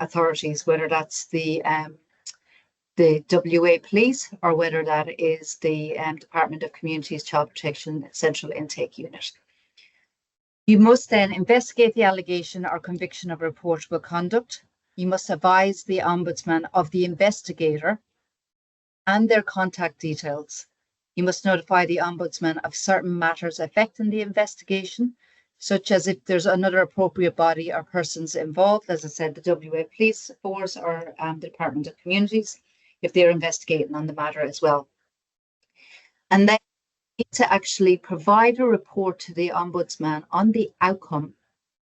authorities, whether that's the WA Police or whether that is the Department of Communities Child Protection Central Intake Unit. You must then investigate the allegation or conviction of reportable conduct. You must advise the Ombudsman of the investigator and their contact details. You must notify the Ombudsman of certain matters affecting the investigation, such as if there's another appropriate body or persons involved, as I said, the WA Police Force or the Department of Communities, if they're investigating on the matter as well. And then you need to actually provide a report to the Ombudsman on the outcome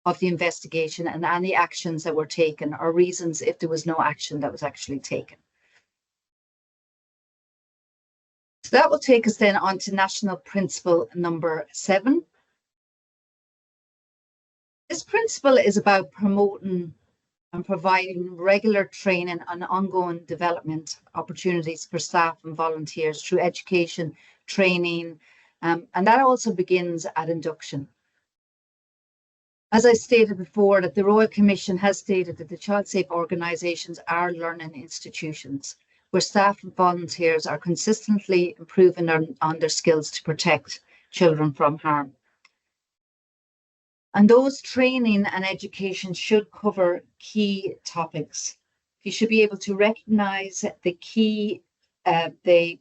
of the investigation and any actions that were taken or reasons if there was no action that was actually taken. So that will take us then on to National Principle number 7. This principle is about promoting and providing regular training and ongoing development opportunities for staff and volunteers through education, training, and that also begins at induction. As I stated before, that the Royal Commission has stated that the child safe organisations are learning institutions where staff and volunteers are consistently improving on their skills to protect children from harm. And those training and education should cover key topics. You should be able to recognise the key, the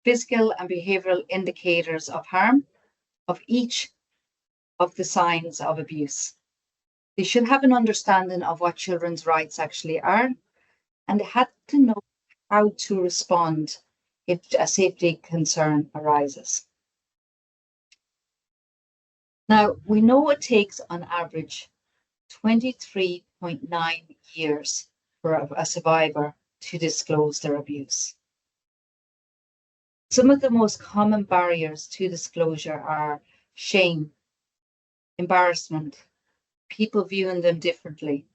physical and behavioural indicators of harm, of each of the signs of abuse. They should have an understanding of what children's rights actually are, and they have to know how to respond if a safety concern arises. Now, we know it takes on average 23.9 years for a survivor to disclose their abuse. Some of the most common barriers to disclosure are shame, embarrassment, people viewing them differently,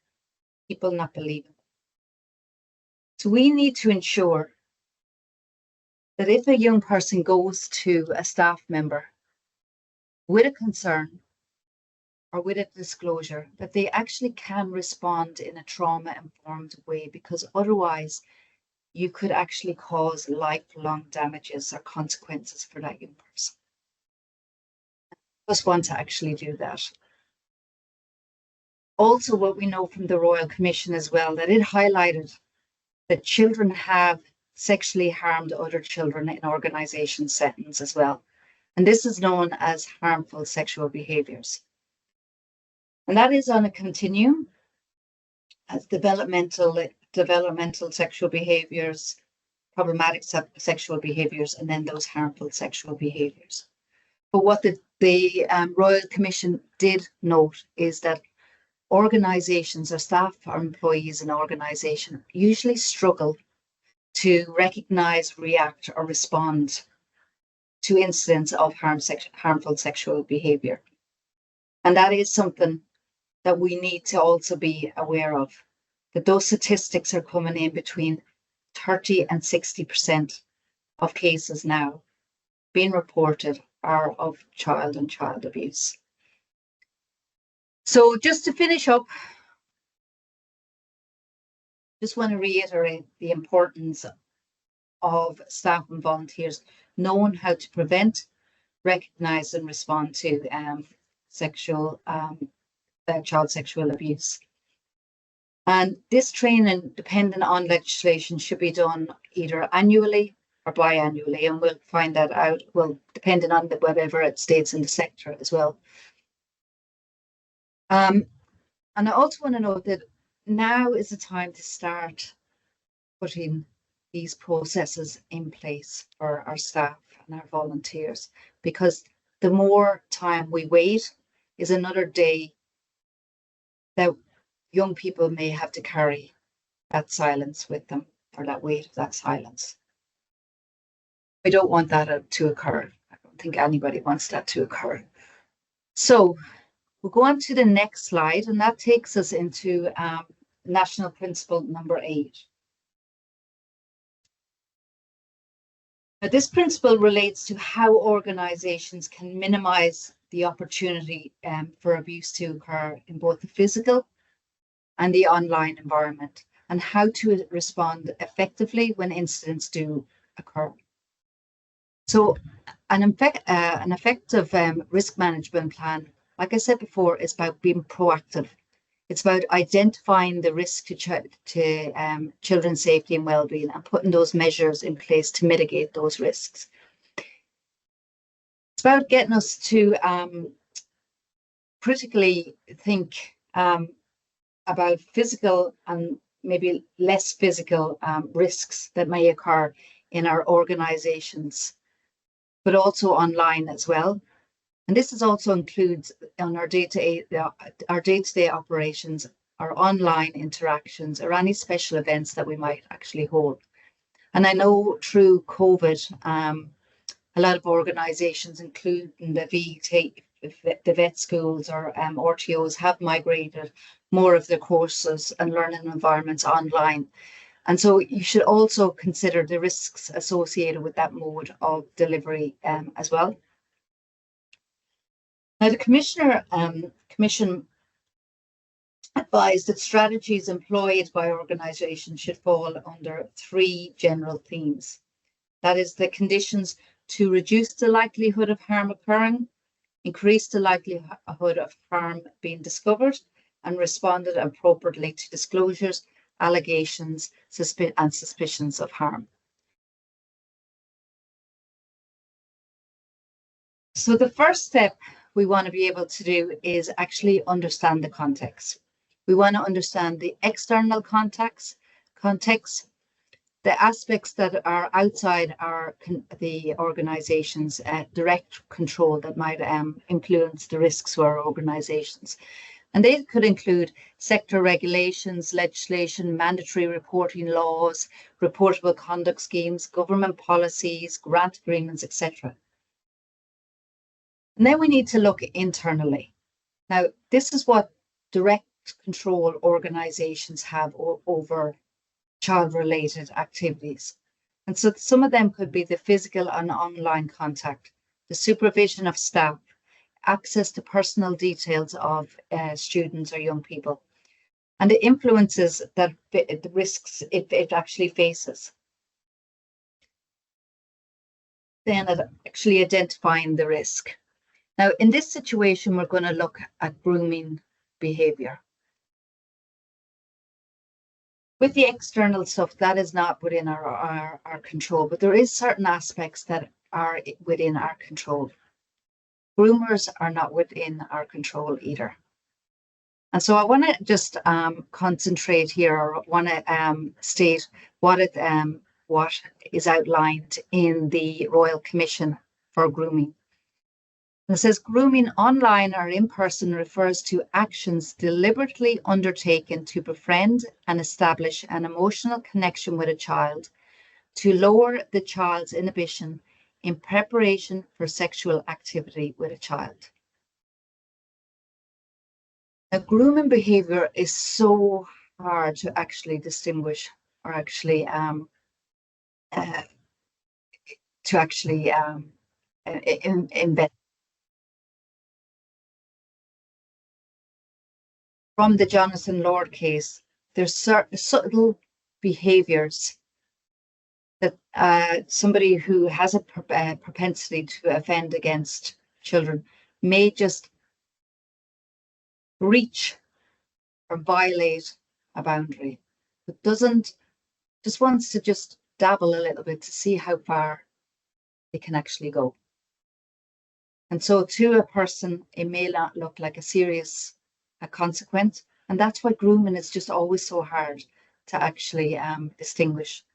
people not believing. So we need to ensure that if a young person goes to a staff member with a concern or with a disclosure, that they actually can respond in a trauma-informed way, because otherwise you could actually cause lifelong damages or consequences for that young person. I just want to actually do that. Also, what we know from the Royal Commission as well, that it highlighted that children have sexually harmed other children in organisation settings as well. And this is known as harmful sexual behaviours. And that is on a continuum as developmental sexual behaviours, problematic sexual behaviours, and then those harmful sexual behaviours. But what the Royal Commission did note is that organisations or staff or employees in organisation usually struggle to recognise, react or respond to incidents of harmful sexual behaviour. And that is something that we need to also be aware of, that those statistics are coming in between 30 and 60% of cases now being reported are of child and child abuse. So just to finish up, just want to reiterate the importance of staff and volunteers knowing how to prevent, recognise and respond to child sexual abuse. And this training, depending on legislation, should be done either annually or biannually, and we'll find that out, well, depending on whatever it states in the sector as well. And I also want to note that now is the time to start putting these processes in place for our staff and our volunteers, because the more time we wait is another day that young people may have to carry that silence with them, or that weight of that silence. We don't want that to occur. I don't think anybody wants that to occur. So we'll go on to the next slide, and that takes us into National Principle number 8. Now, this principle relates to how organisations can minimise the opportunity for abuse to occur in both the physical and the online environment, and how to respond effectively when incidents do occur. So an effective risk management plan, like I said before, is about being proactive. It's about identifying the risk to children's safety and well-being and putting those measures in place to mitigate those risks. It's about getting us to critically think about physical and maybe less physical risks that may occur in our organisations, but also online as well. And this is also includes on our day-to-day operations, our online interactions, or any special events that we might actually hold. And I know through COVID, a lot of organisations, including the vet schools or RTOs, have migrated more of their courses and learning environments online. And so you should also consider the risks associated with that mode of delivery as well. Now, the Commission advised that strategies employed by organisations should fall under 3 general themes. That is, the conditions to reduce the likelihood of harm occurring, increase the likelihood of harm being discovered, and responded appropriately to disclosures, allegations, and suspicions of harm. So the first step we want to be able to do is actually understand the context. We want to understand the external context, the aspects that are outside the organisation's direct control that might influence the risks to our organisations. And they could include sector regulations, legislation, mandatory reporting laws, reportable conduct schemes, government policies, grant agreements, etc. And then we need to look internally. Now, this is what direct control organisations have over child-related activities. And so some of them could be the physical and online contact, the supervision of staff, access to personal details of students or young people, and the influences that the risks it actually faces. Then actually identifying the risk. Now, in this situation, we're going to look at grooming behaviour. With the external stuff, that is not within our control, but there is certain aspects that are within our control. Groomers are not within our control either. And so I want to just concentrate here, or want to state what is outlined in the Royal Commission for Grooming. And it says grooming online or in person refers to actions deliberately undertaken to befriend and establish an emotional connection with a child, to lower the child's inhibition in preparation for sexual activity with a child. Now, grooming behaviour is so hard to actually distinguish, or actually embed. From the Jonathan Lord case, there's certain subtle behaviours that somebody who has a propensity to offend against children may just breach or violate a boundary, but just wants to just dabble a little bit to see how far they can actually go. And so to a person, it may not look like a serious consequence, and that's why grooming is just always so hard to actually distinguish.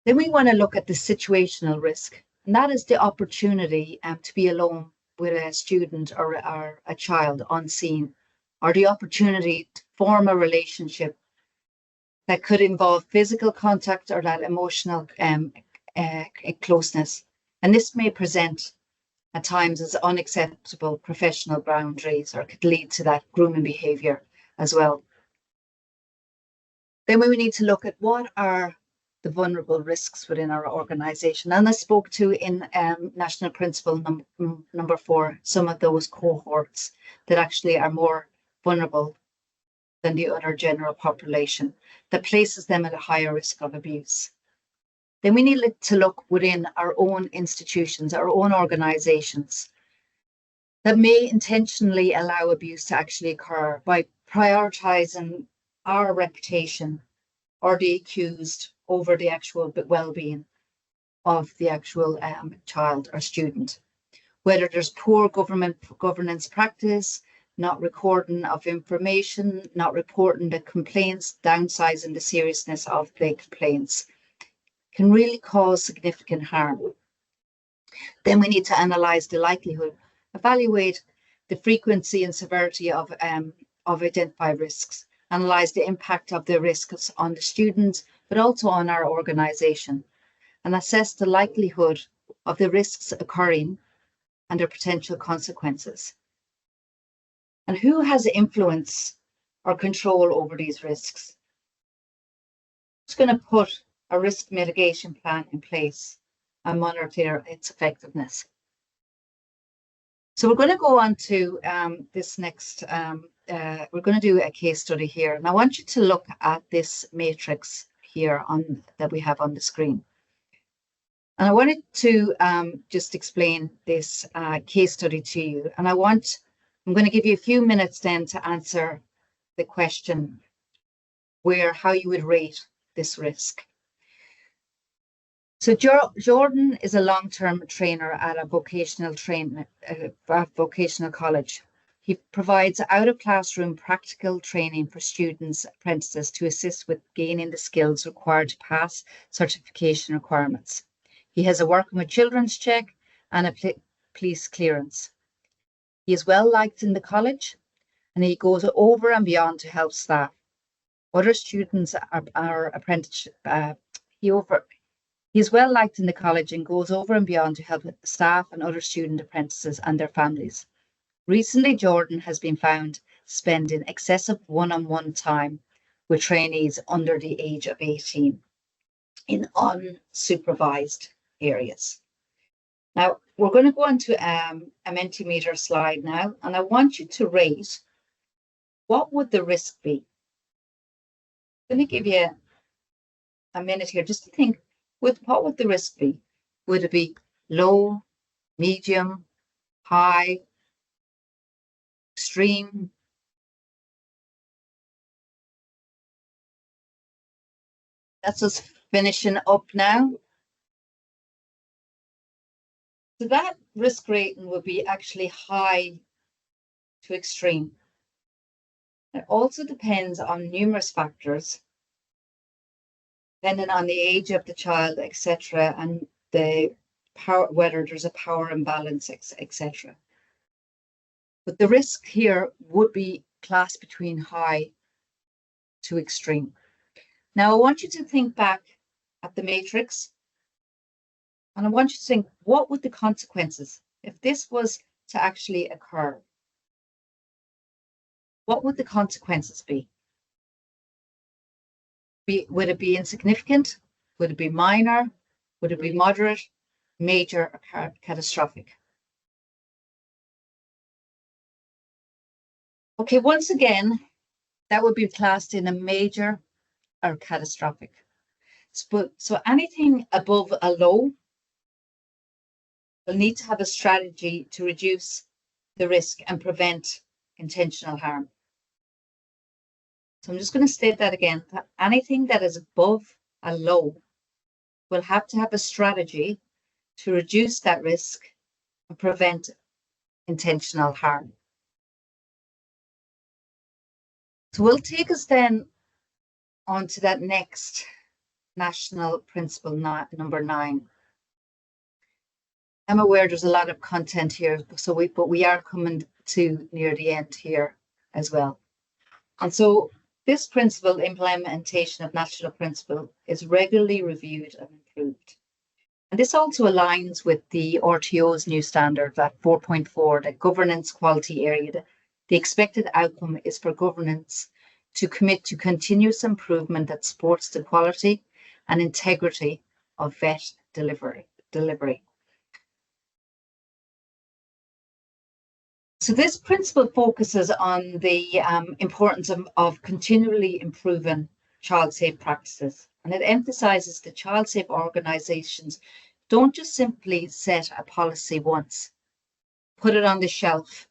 Then we want to look at the situational risk, and that is the opportunity to be alone with a student or a child unseen, or the opportunity to form a relationship that could involve physical contact or that emotional closeness. And this may present at times as unacceptable professional boundaries, or could lead to that grooming behaviour as well. Then we need to look at what are the vulnerable risks within our organisation. And I spoke to in National Principle number 4, some of those cohorts that actually are more vulnerable than the other general population, that places them at a higher risk of abuse. Then we need to look within our own institutions, our own organisations, that may intentionally allow abuse to actually occur by prioritising our reputation or the accused over the actual well-being of the actual child or student. Whether there's poor governance practice, not recording of information, not reporting the complaints, downsizing the seriousness of the complaints, can really cause significant harm. Then we need to analyse the likelihood, evaluate the frequency and severity of identified risks, analyse the impact of the risks on the students, but also on our organisation, and assess the likelihood of the risks occurring and their potential consequences. And who has influence or control over these risks? Who's going to put a risk mitigation plan in place and monitor its effectiveness? So we're going to go on to this next, we're going to do a case study here. And I want you to look at this matrix here that we have on the screen. And I wanted to just explain this case study to you. And I'm going to give you a few minutes then to answer the question how you would rate this risk. So Jordan is a long-term trainer at a vocational college. He provides out-of-classroom practical training for students, apprentices to assist with gaining the skills required to pass certification requirements. He has a working with children's check and a police clearance. He is well liked in the college, and he goes over and beyond to help staff. Other students are apprenticeship. He is well liked in the college and goes over and beyond to help staff and other student apprentices and their families. Recently, Jordan has been found spending excessive one-on-one time with trainees under the age of 18 in unsupervised areas. Now, we're going to go on to a Mentimeter slide now, and I want you to rate what would the risk be. I'm going to give you a minute here just to think, what would the risk be? Would it be low, medium, high, extreme? That's us finishing up now. So that risk rating would be actually high to extreme. It also depends on numerous factors, depending on the age of the child, etc., and the power, whether there's a power imbalance, etc. But the risk here would be classed between high to extreme. Now, I want you to think back at the matrix, and I want you to think, what would the consequences, if this was to actually occur, what would the consequences be? Would it be insignificant? Would it be minor? Would it be moderate, major, or catastrophic? Okay, once again, that would be classed in a major or catastrophic. So anything above a low will need to have a strategy to reduce the risk and prevent intentional harm. So I'm just going to state that again. Anything that is above a low will have to have a strategy to reduce that risk and prevent intentional harm. So we'll take us then on to that next national principle, number 9. I'm aware there's a lot of content here, but we are coming to near the end here as well. And so this principle, implementation of national principle, is regularly reviewed and improved. And this also aligns with the RTO's new standard, that 4.4, the governance quality area. The expected outcome is for governance to commit to continuous improvement that supports the quality and integrity of vet delivery. So this principle focuses on the importance of continually improving child-safe practices, and it emphasises that child-safe organisations don't just simply set a policy once, put it on the shelf,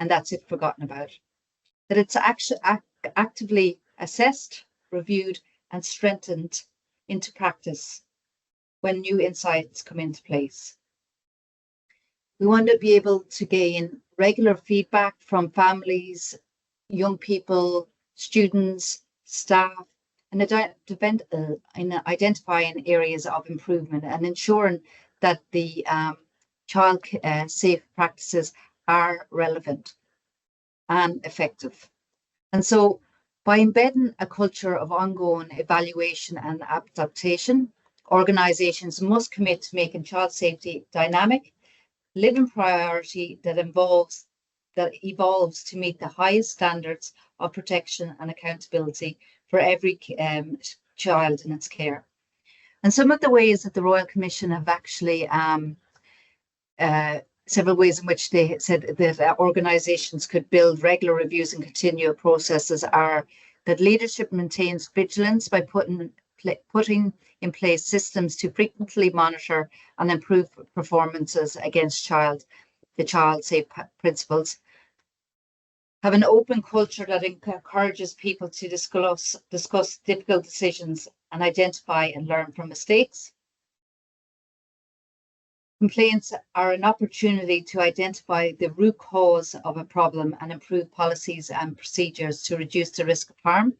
and that's it, forgotten about. That it's actually actively assessed, reviewed, and strengthened into practice when new insights come into place. We want to be able to gain regular feedback from families, young people, students, staff, and in identifying areas of improvement and ensuring that the child safe practices are relevant and effective. And so by embedding a culture of ongoing evaluation and adaptation, organisations must commit to making child safety dynamic, living priority that evolves to meet the highest standards of protection and accountability for every child in its care. And some of the ways that the Royal Commission have actually several ways in which they said that organisations could build regular reviews and continual processes are that leadership maintains vigilance by putting in place systems to frequently monitor and improve performances against the child safe principles. Have an open culture that encourages people to discuss difficult decisions and identify and learn from mistakes. Complaints are an opportunity to identify the root cause of a problem and improve policies and procedures to reduce the risk of harm.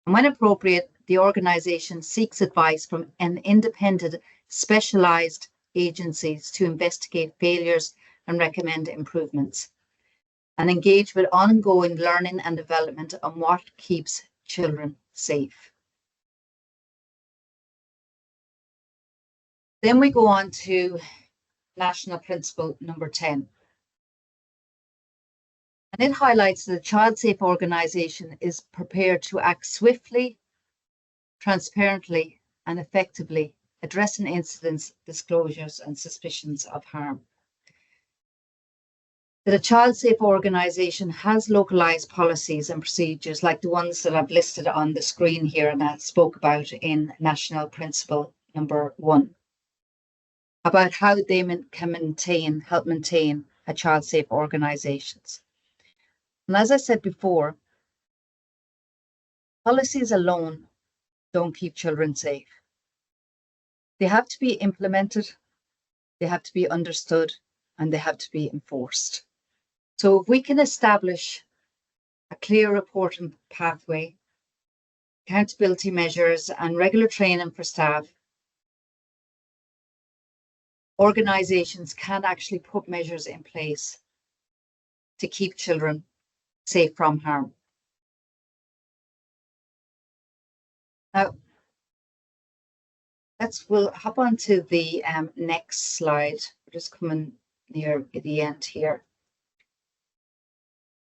And when appropriate, the organisation seeks advice from an independent, specialised agencies to investigate failures and recommend improvements, and engage with ongoing learning and development on what keeps children safe. Then we go on to National Principle number 10. And it highlights that a child safe organisation is prepared to act swiftly, transparently, and effectively, addressing incidents, disclosures, and suspicions of harm. That a child safe organisation has localised policies and procedures like the ones that I've listed on the screen here and I spoke about in National Principle number 1, about how they can help maintain a child safe organisations. And as I said before, policies alone don't keep children safe. They have to be implemented, they have to be understood, and they have to be enforced. So if we can establish a clear reporting pathway, accountability measures, and regular training for staff, organisations can actually put measures in place to keep children safe from harm. Now, we'll hop on to the next slide. We're just coming near the end here.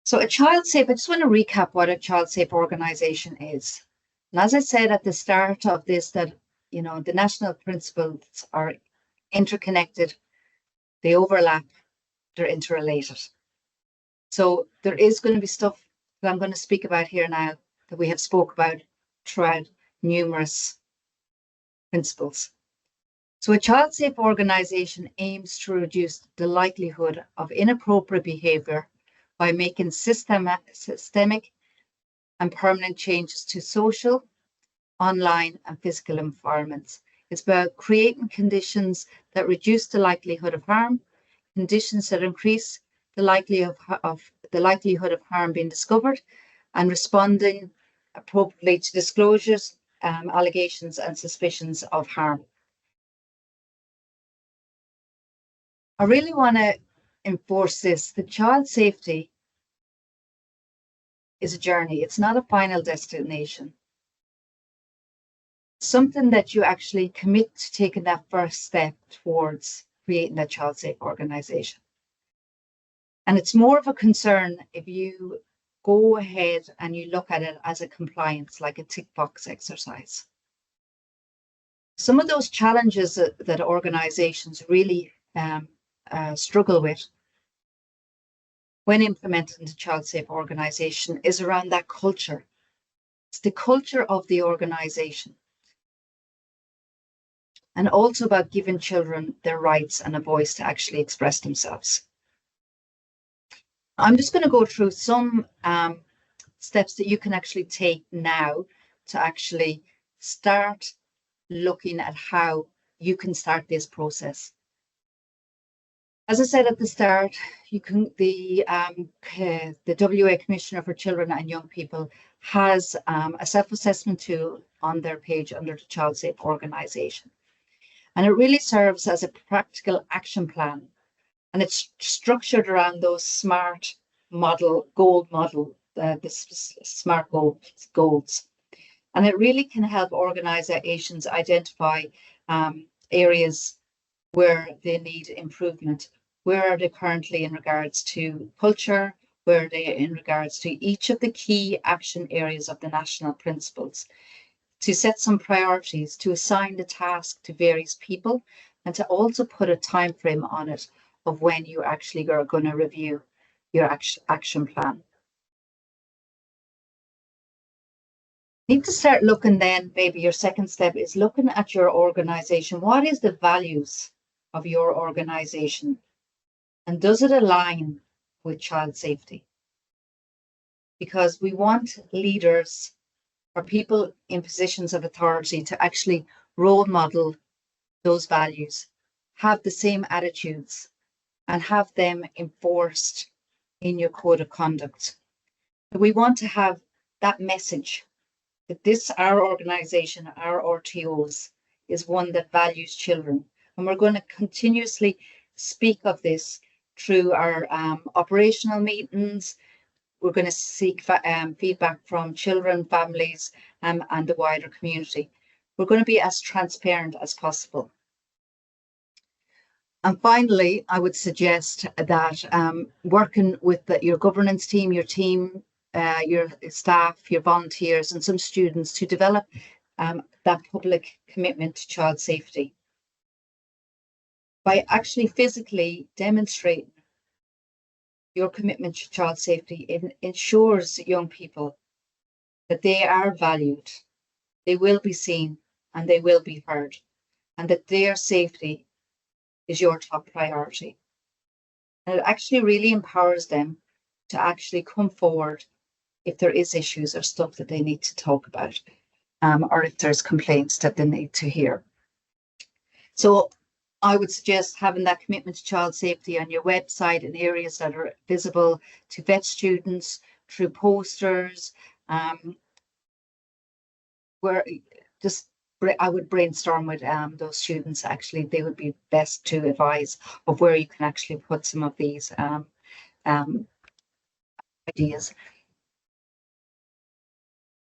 So a child safe, I just want to recap what a child safe organisation is. And as I said at the start of this, that, you know, the national principles are interconnected, they overlap, they're interrelated. So there is going to be stuff that I'm going to speak about here now that we have spoke about throughout numerous principles. So a child safe organisation aims to reduce the likelihood of inappropriate behaviour by making systemic and permanent changes to social, online and physical environments. It's about creating conditions that reduce the likelihood of harm, conditions that increase the likelihood of harm being discovered, and responding appropriately to disclosures, allegations and suspicions of harm. I really want to enforce this. The child safety is a journey. It's not a final destination. Something that you actually commit to taking that first step towards creating a child safe organisation. And it's more of a concern if you go ahead and you look at it as a compliance, like a tick box exercise. Some of those challenges that organisations really struggle with when implementing the child safe organisation is around that culture. It's the culture of the organisation. And also about giving children their rights and a voice to actually express themselves. I'm just going to go through some steps that you can actually take now to actually start looking at how you can start this process. As I said at the start, the WA Commissioner for Children and Young People has a self-assessment tool on their page under the Child Safe Organisation. And it really serves as a practical action plan. And it's structured around those SMART goal model, the SMART goals. And it really can help organisations identify areas where they need improvement. Where are they currently in regards to culture? Where are they in regards to each of the key action areas of the national principles? To set some priorities, to assign the task to various people, and to also put a time frame on it of when you actually are going to review your action plan. Need to start looking then, maybe your second step is looking at your organization. What is the values of your organization? And does it align with child safety? Because we want leaders or people in positions of authority to actually role model those values, have the same attitudes, and have them enforced in your code of conduct. We want to have that message that this, our organisation, our RTOs, is one that values children. And we're going to continuously speak of this through our operational meetings. We're going to seek feedback from children, families, and the wider community. We're going to be as transparent as possible. And finally, I would suggest that working with your governance team, your team, your staff, your volunteers, and some students to develop that public commitment to child safety. By actually physically demonstrating your commitment to child safety, it ensures young people that they are valued, they will be seen, and they will be heard, and that their safety is your top priority. And it actually really empowers them to actually come forward if there is issues or stuff that they need to talk about, or if there's complaints that they need to hear. So I would suggest having that commitment to child safety on your website in areas that are visible to vet students through posters, where just I would brainstorm with those students. Actually, they would be best to advise of where you can actually put some of these ideas.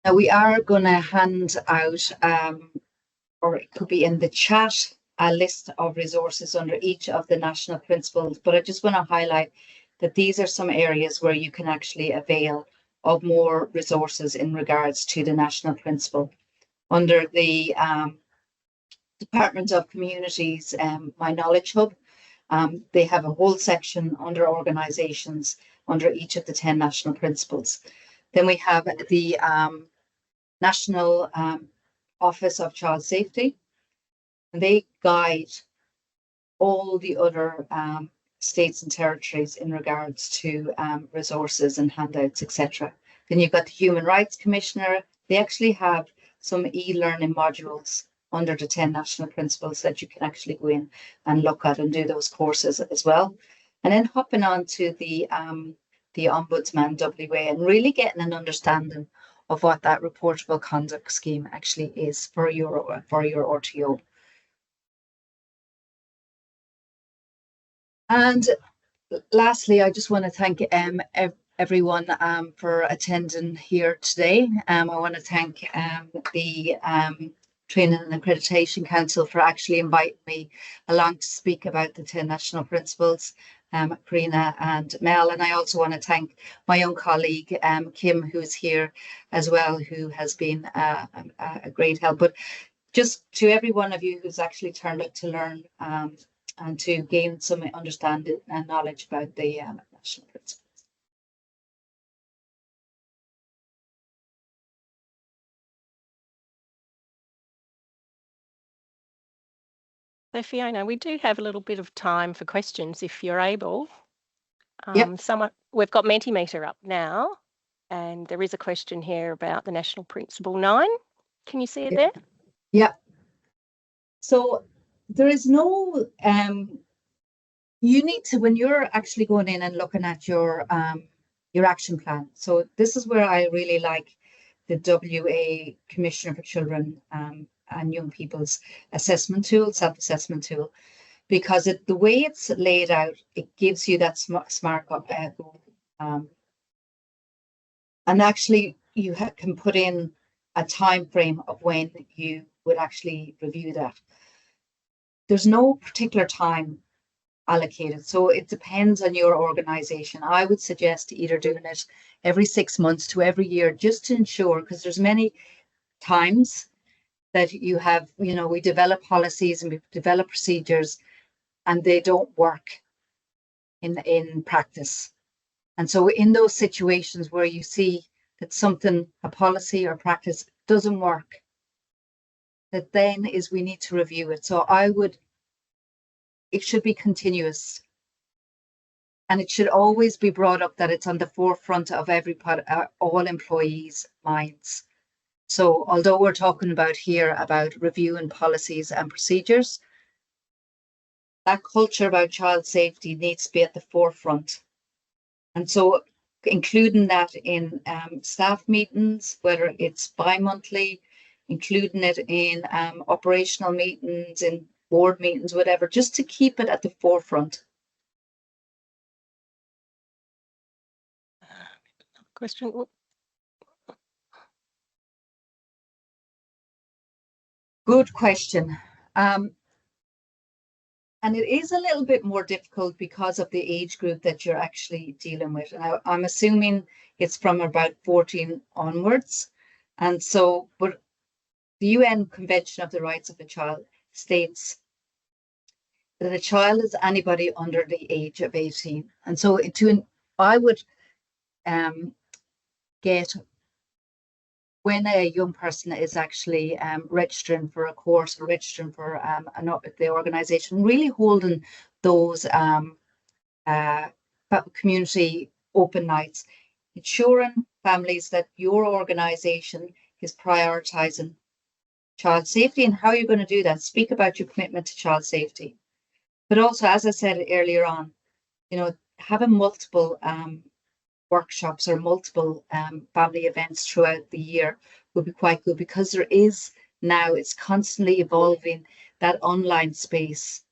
Now we are going to hand out, or it could be in the chat, a list of resources under each of the national principles, but I just want to highlight that these are some areas where you can actually avail of more resources in regards to the national principle. Under the Department of Communities My Knowledge Hub, they have a whole section under organisations under each of the 10 national principles. Then we have the National Office of Child Safety, and they guide all the other states and territories in regards to resources and handouts, etc. Then you've got the Human Rights Commissioner. They actually have some e-learning modules under the 10 national principles that you can actually go in and look at and do those courses as well. And then hopping on to the Ombudsman WA and really getting an understanding of what that reportable conduct scheme actually is for your RTO. And lastly, I just want to thank everyone for attending here today. I want to thank the Training and Accreditation Council for actually inviting me along to speak about the 10 national principles, Karina and Mel. And I also want to thank my own colleague, Kim, who's here as well, who has been a great help. But just to every one of you who's actually turned up to learn and to gain some understanding and knowledge about the national principles. So Fiona, we do have a little bit of time for questions if you're able. Yep. We've got Mentimeter up now, and there is a question here about the National Principle 9. Can you see it there? Yeah. So there is no, you need to, when you're actually going in and looking at your action plan. So this is where I really like the WA Commissioner for Children and Young People's assessment tool, self-assessment tool, because the way it's laid out, it gives you that smart goal. And actually you can put in a time frame of when you would actually review that. There's no particular time allocated, so it depends on your organisation. I would suggest either doing it every 6 months to every year, just to ensure, because there's many times that you have, we develop policies and we develop procedures and they don't work in practice. And so in those situations where you see that something, a policy or practice doesn't work, that then is we need to review it. So it should be continuous. And it should always be brought up that it's on the forefront of all employees' minds. So although we're talking about here about reviewing policies and procedures, that culture about child safety needs to be at the forefront. And so including that in staff meetings, whether it's bi-monthly, including it in operational meetings, in board meetings, whatever, just to keep it at the forefront. Question. Good question. And it is a little bit more difficult because of the age group that you're actually dealing with. And I'm assuming it's from about 14 onwards. And so, but the UN Convention of the Rights of the Child states that a child is anybody under the age of 18. And so I would get when a young person is actually registering for a course or registering for the organisation, really holding those community open nights, ensuring families that your organisation is prioritising child safety and how you're going to do that. Speak about your commitment to child safety. But also, as I said earlier on, having multiple workshops or multiple family events throughout the year would be quite good, because there is now, it's constantly evolving, that online space.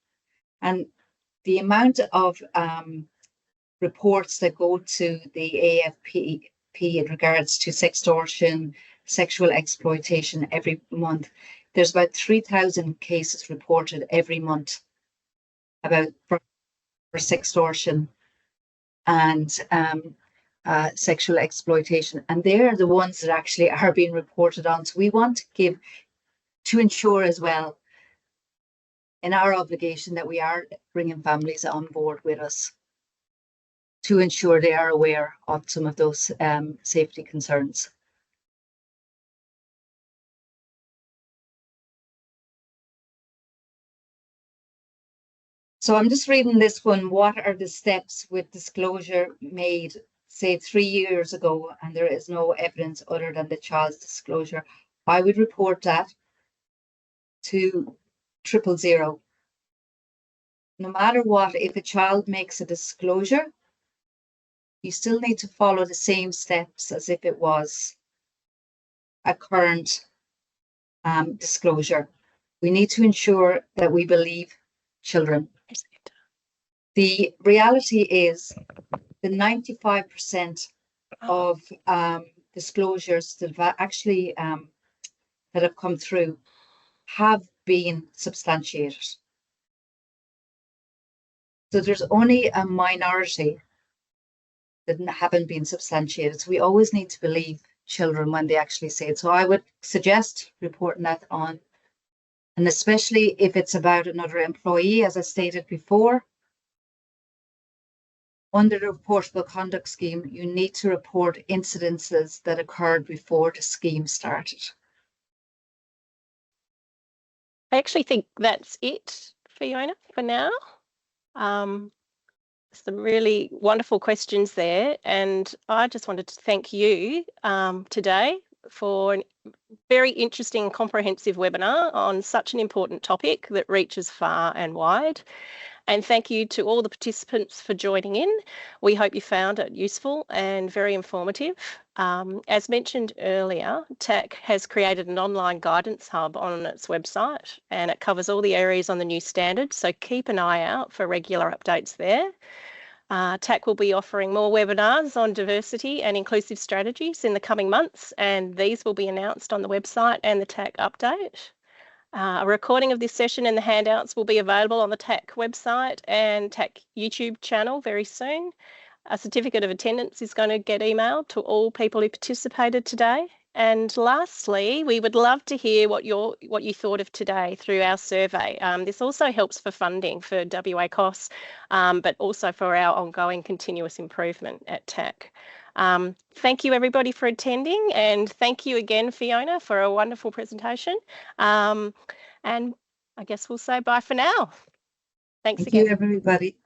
And the amount of reports that go to the AFP in regards to sextortion, sexual exploitation every month, there's about 3,000 cases reported every month about for sextortion and sexual exploitation, and they're the ones that actually are being reported on. So we want to ensure as well in our obligation that we are bringing families on board with us to ensure they are aware of some of those safety concerns. So I'm just reading this one. What are the steps with disclosure made, say, 3 years ago, and there is no evidence other than the child's disclosure? I would report that to 000. No matter what, if a child makes a disclosure, you still need to follow the same steps as if it was a current disclosure. We need to ensure that we believe children. The reality is the 95% of disclosures that have actually that have come through have been substantiated. So there's only a minority that haven't been substantiated. So we always need to believe children when they actually say it. So I would suggest reporting that on. And especially if it's about another employee, as I stated before, under the Reportable Conduct Scheme, you need to report incidences that occurred before the scheme started. I actually think that's it, Fiona, for now. Some really wonderful questions there. And I just wanted to thank you today for a very interesting and comprehensive webinar on such an important topic that reaches far and wide. And thank you to all the participants for joining in. We hope you found it useful and very informative. As mentioned earlier, TAC has created an online guidance hub on its website, and it covers all the areas on the new standards, so keep an eye out for regular updates there. TAC will be offering more webinars on diversity and inclusive strategies in the coming months, and these will be announced on the website and the TAC update. A recording of this session and the handouts will be available on the TAC website and TAC YouTube channel very soon. A certificate of attendance is going to get emailed to all people who participated today. And lastly, we would love to hear what you thought of today through our survey. This also helps for funding for WACOSS, but also for our ongoing continuous improvement at TAC. Thank you everybody for attending, and thank you again, Fiona, for a wonderful presentation. And I guess we'll say bye for now. Thanks again. Thank you, everybody.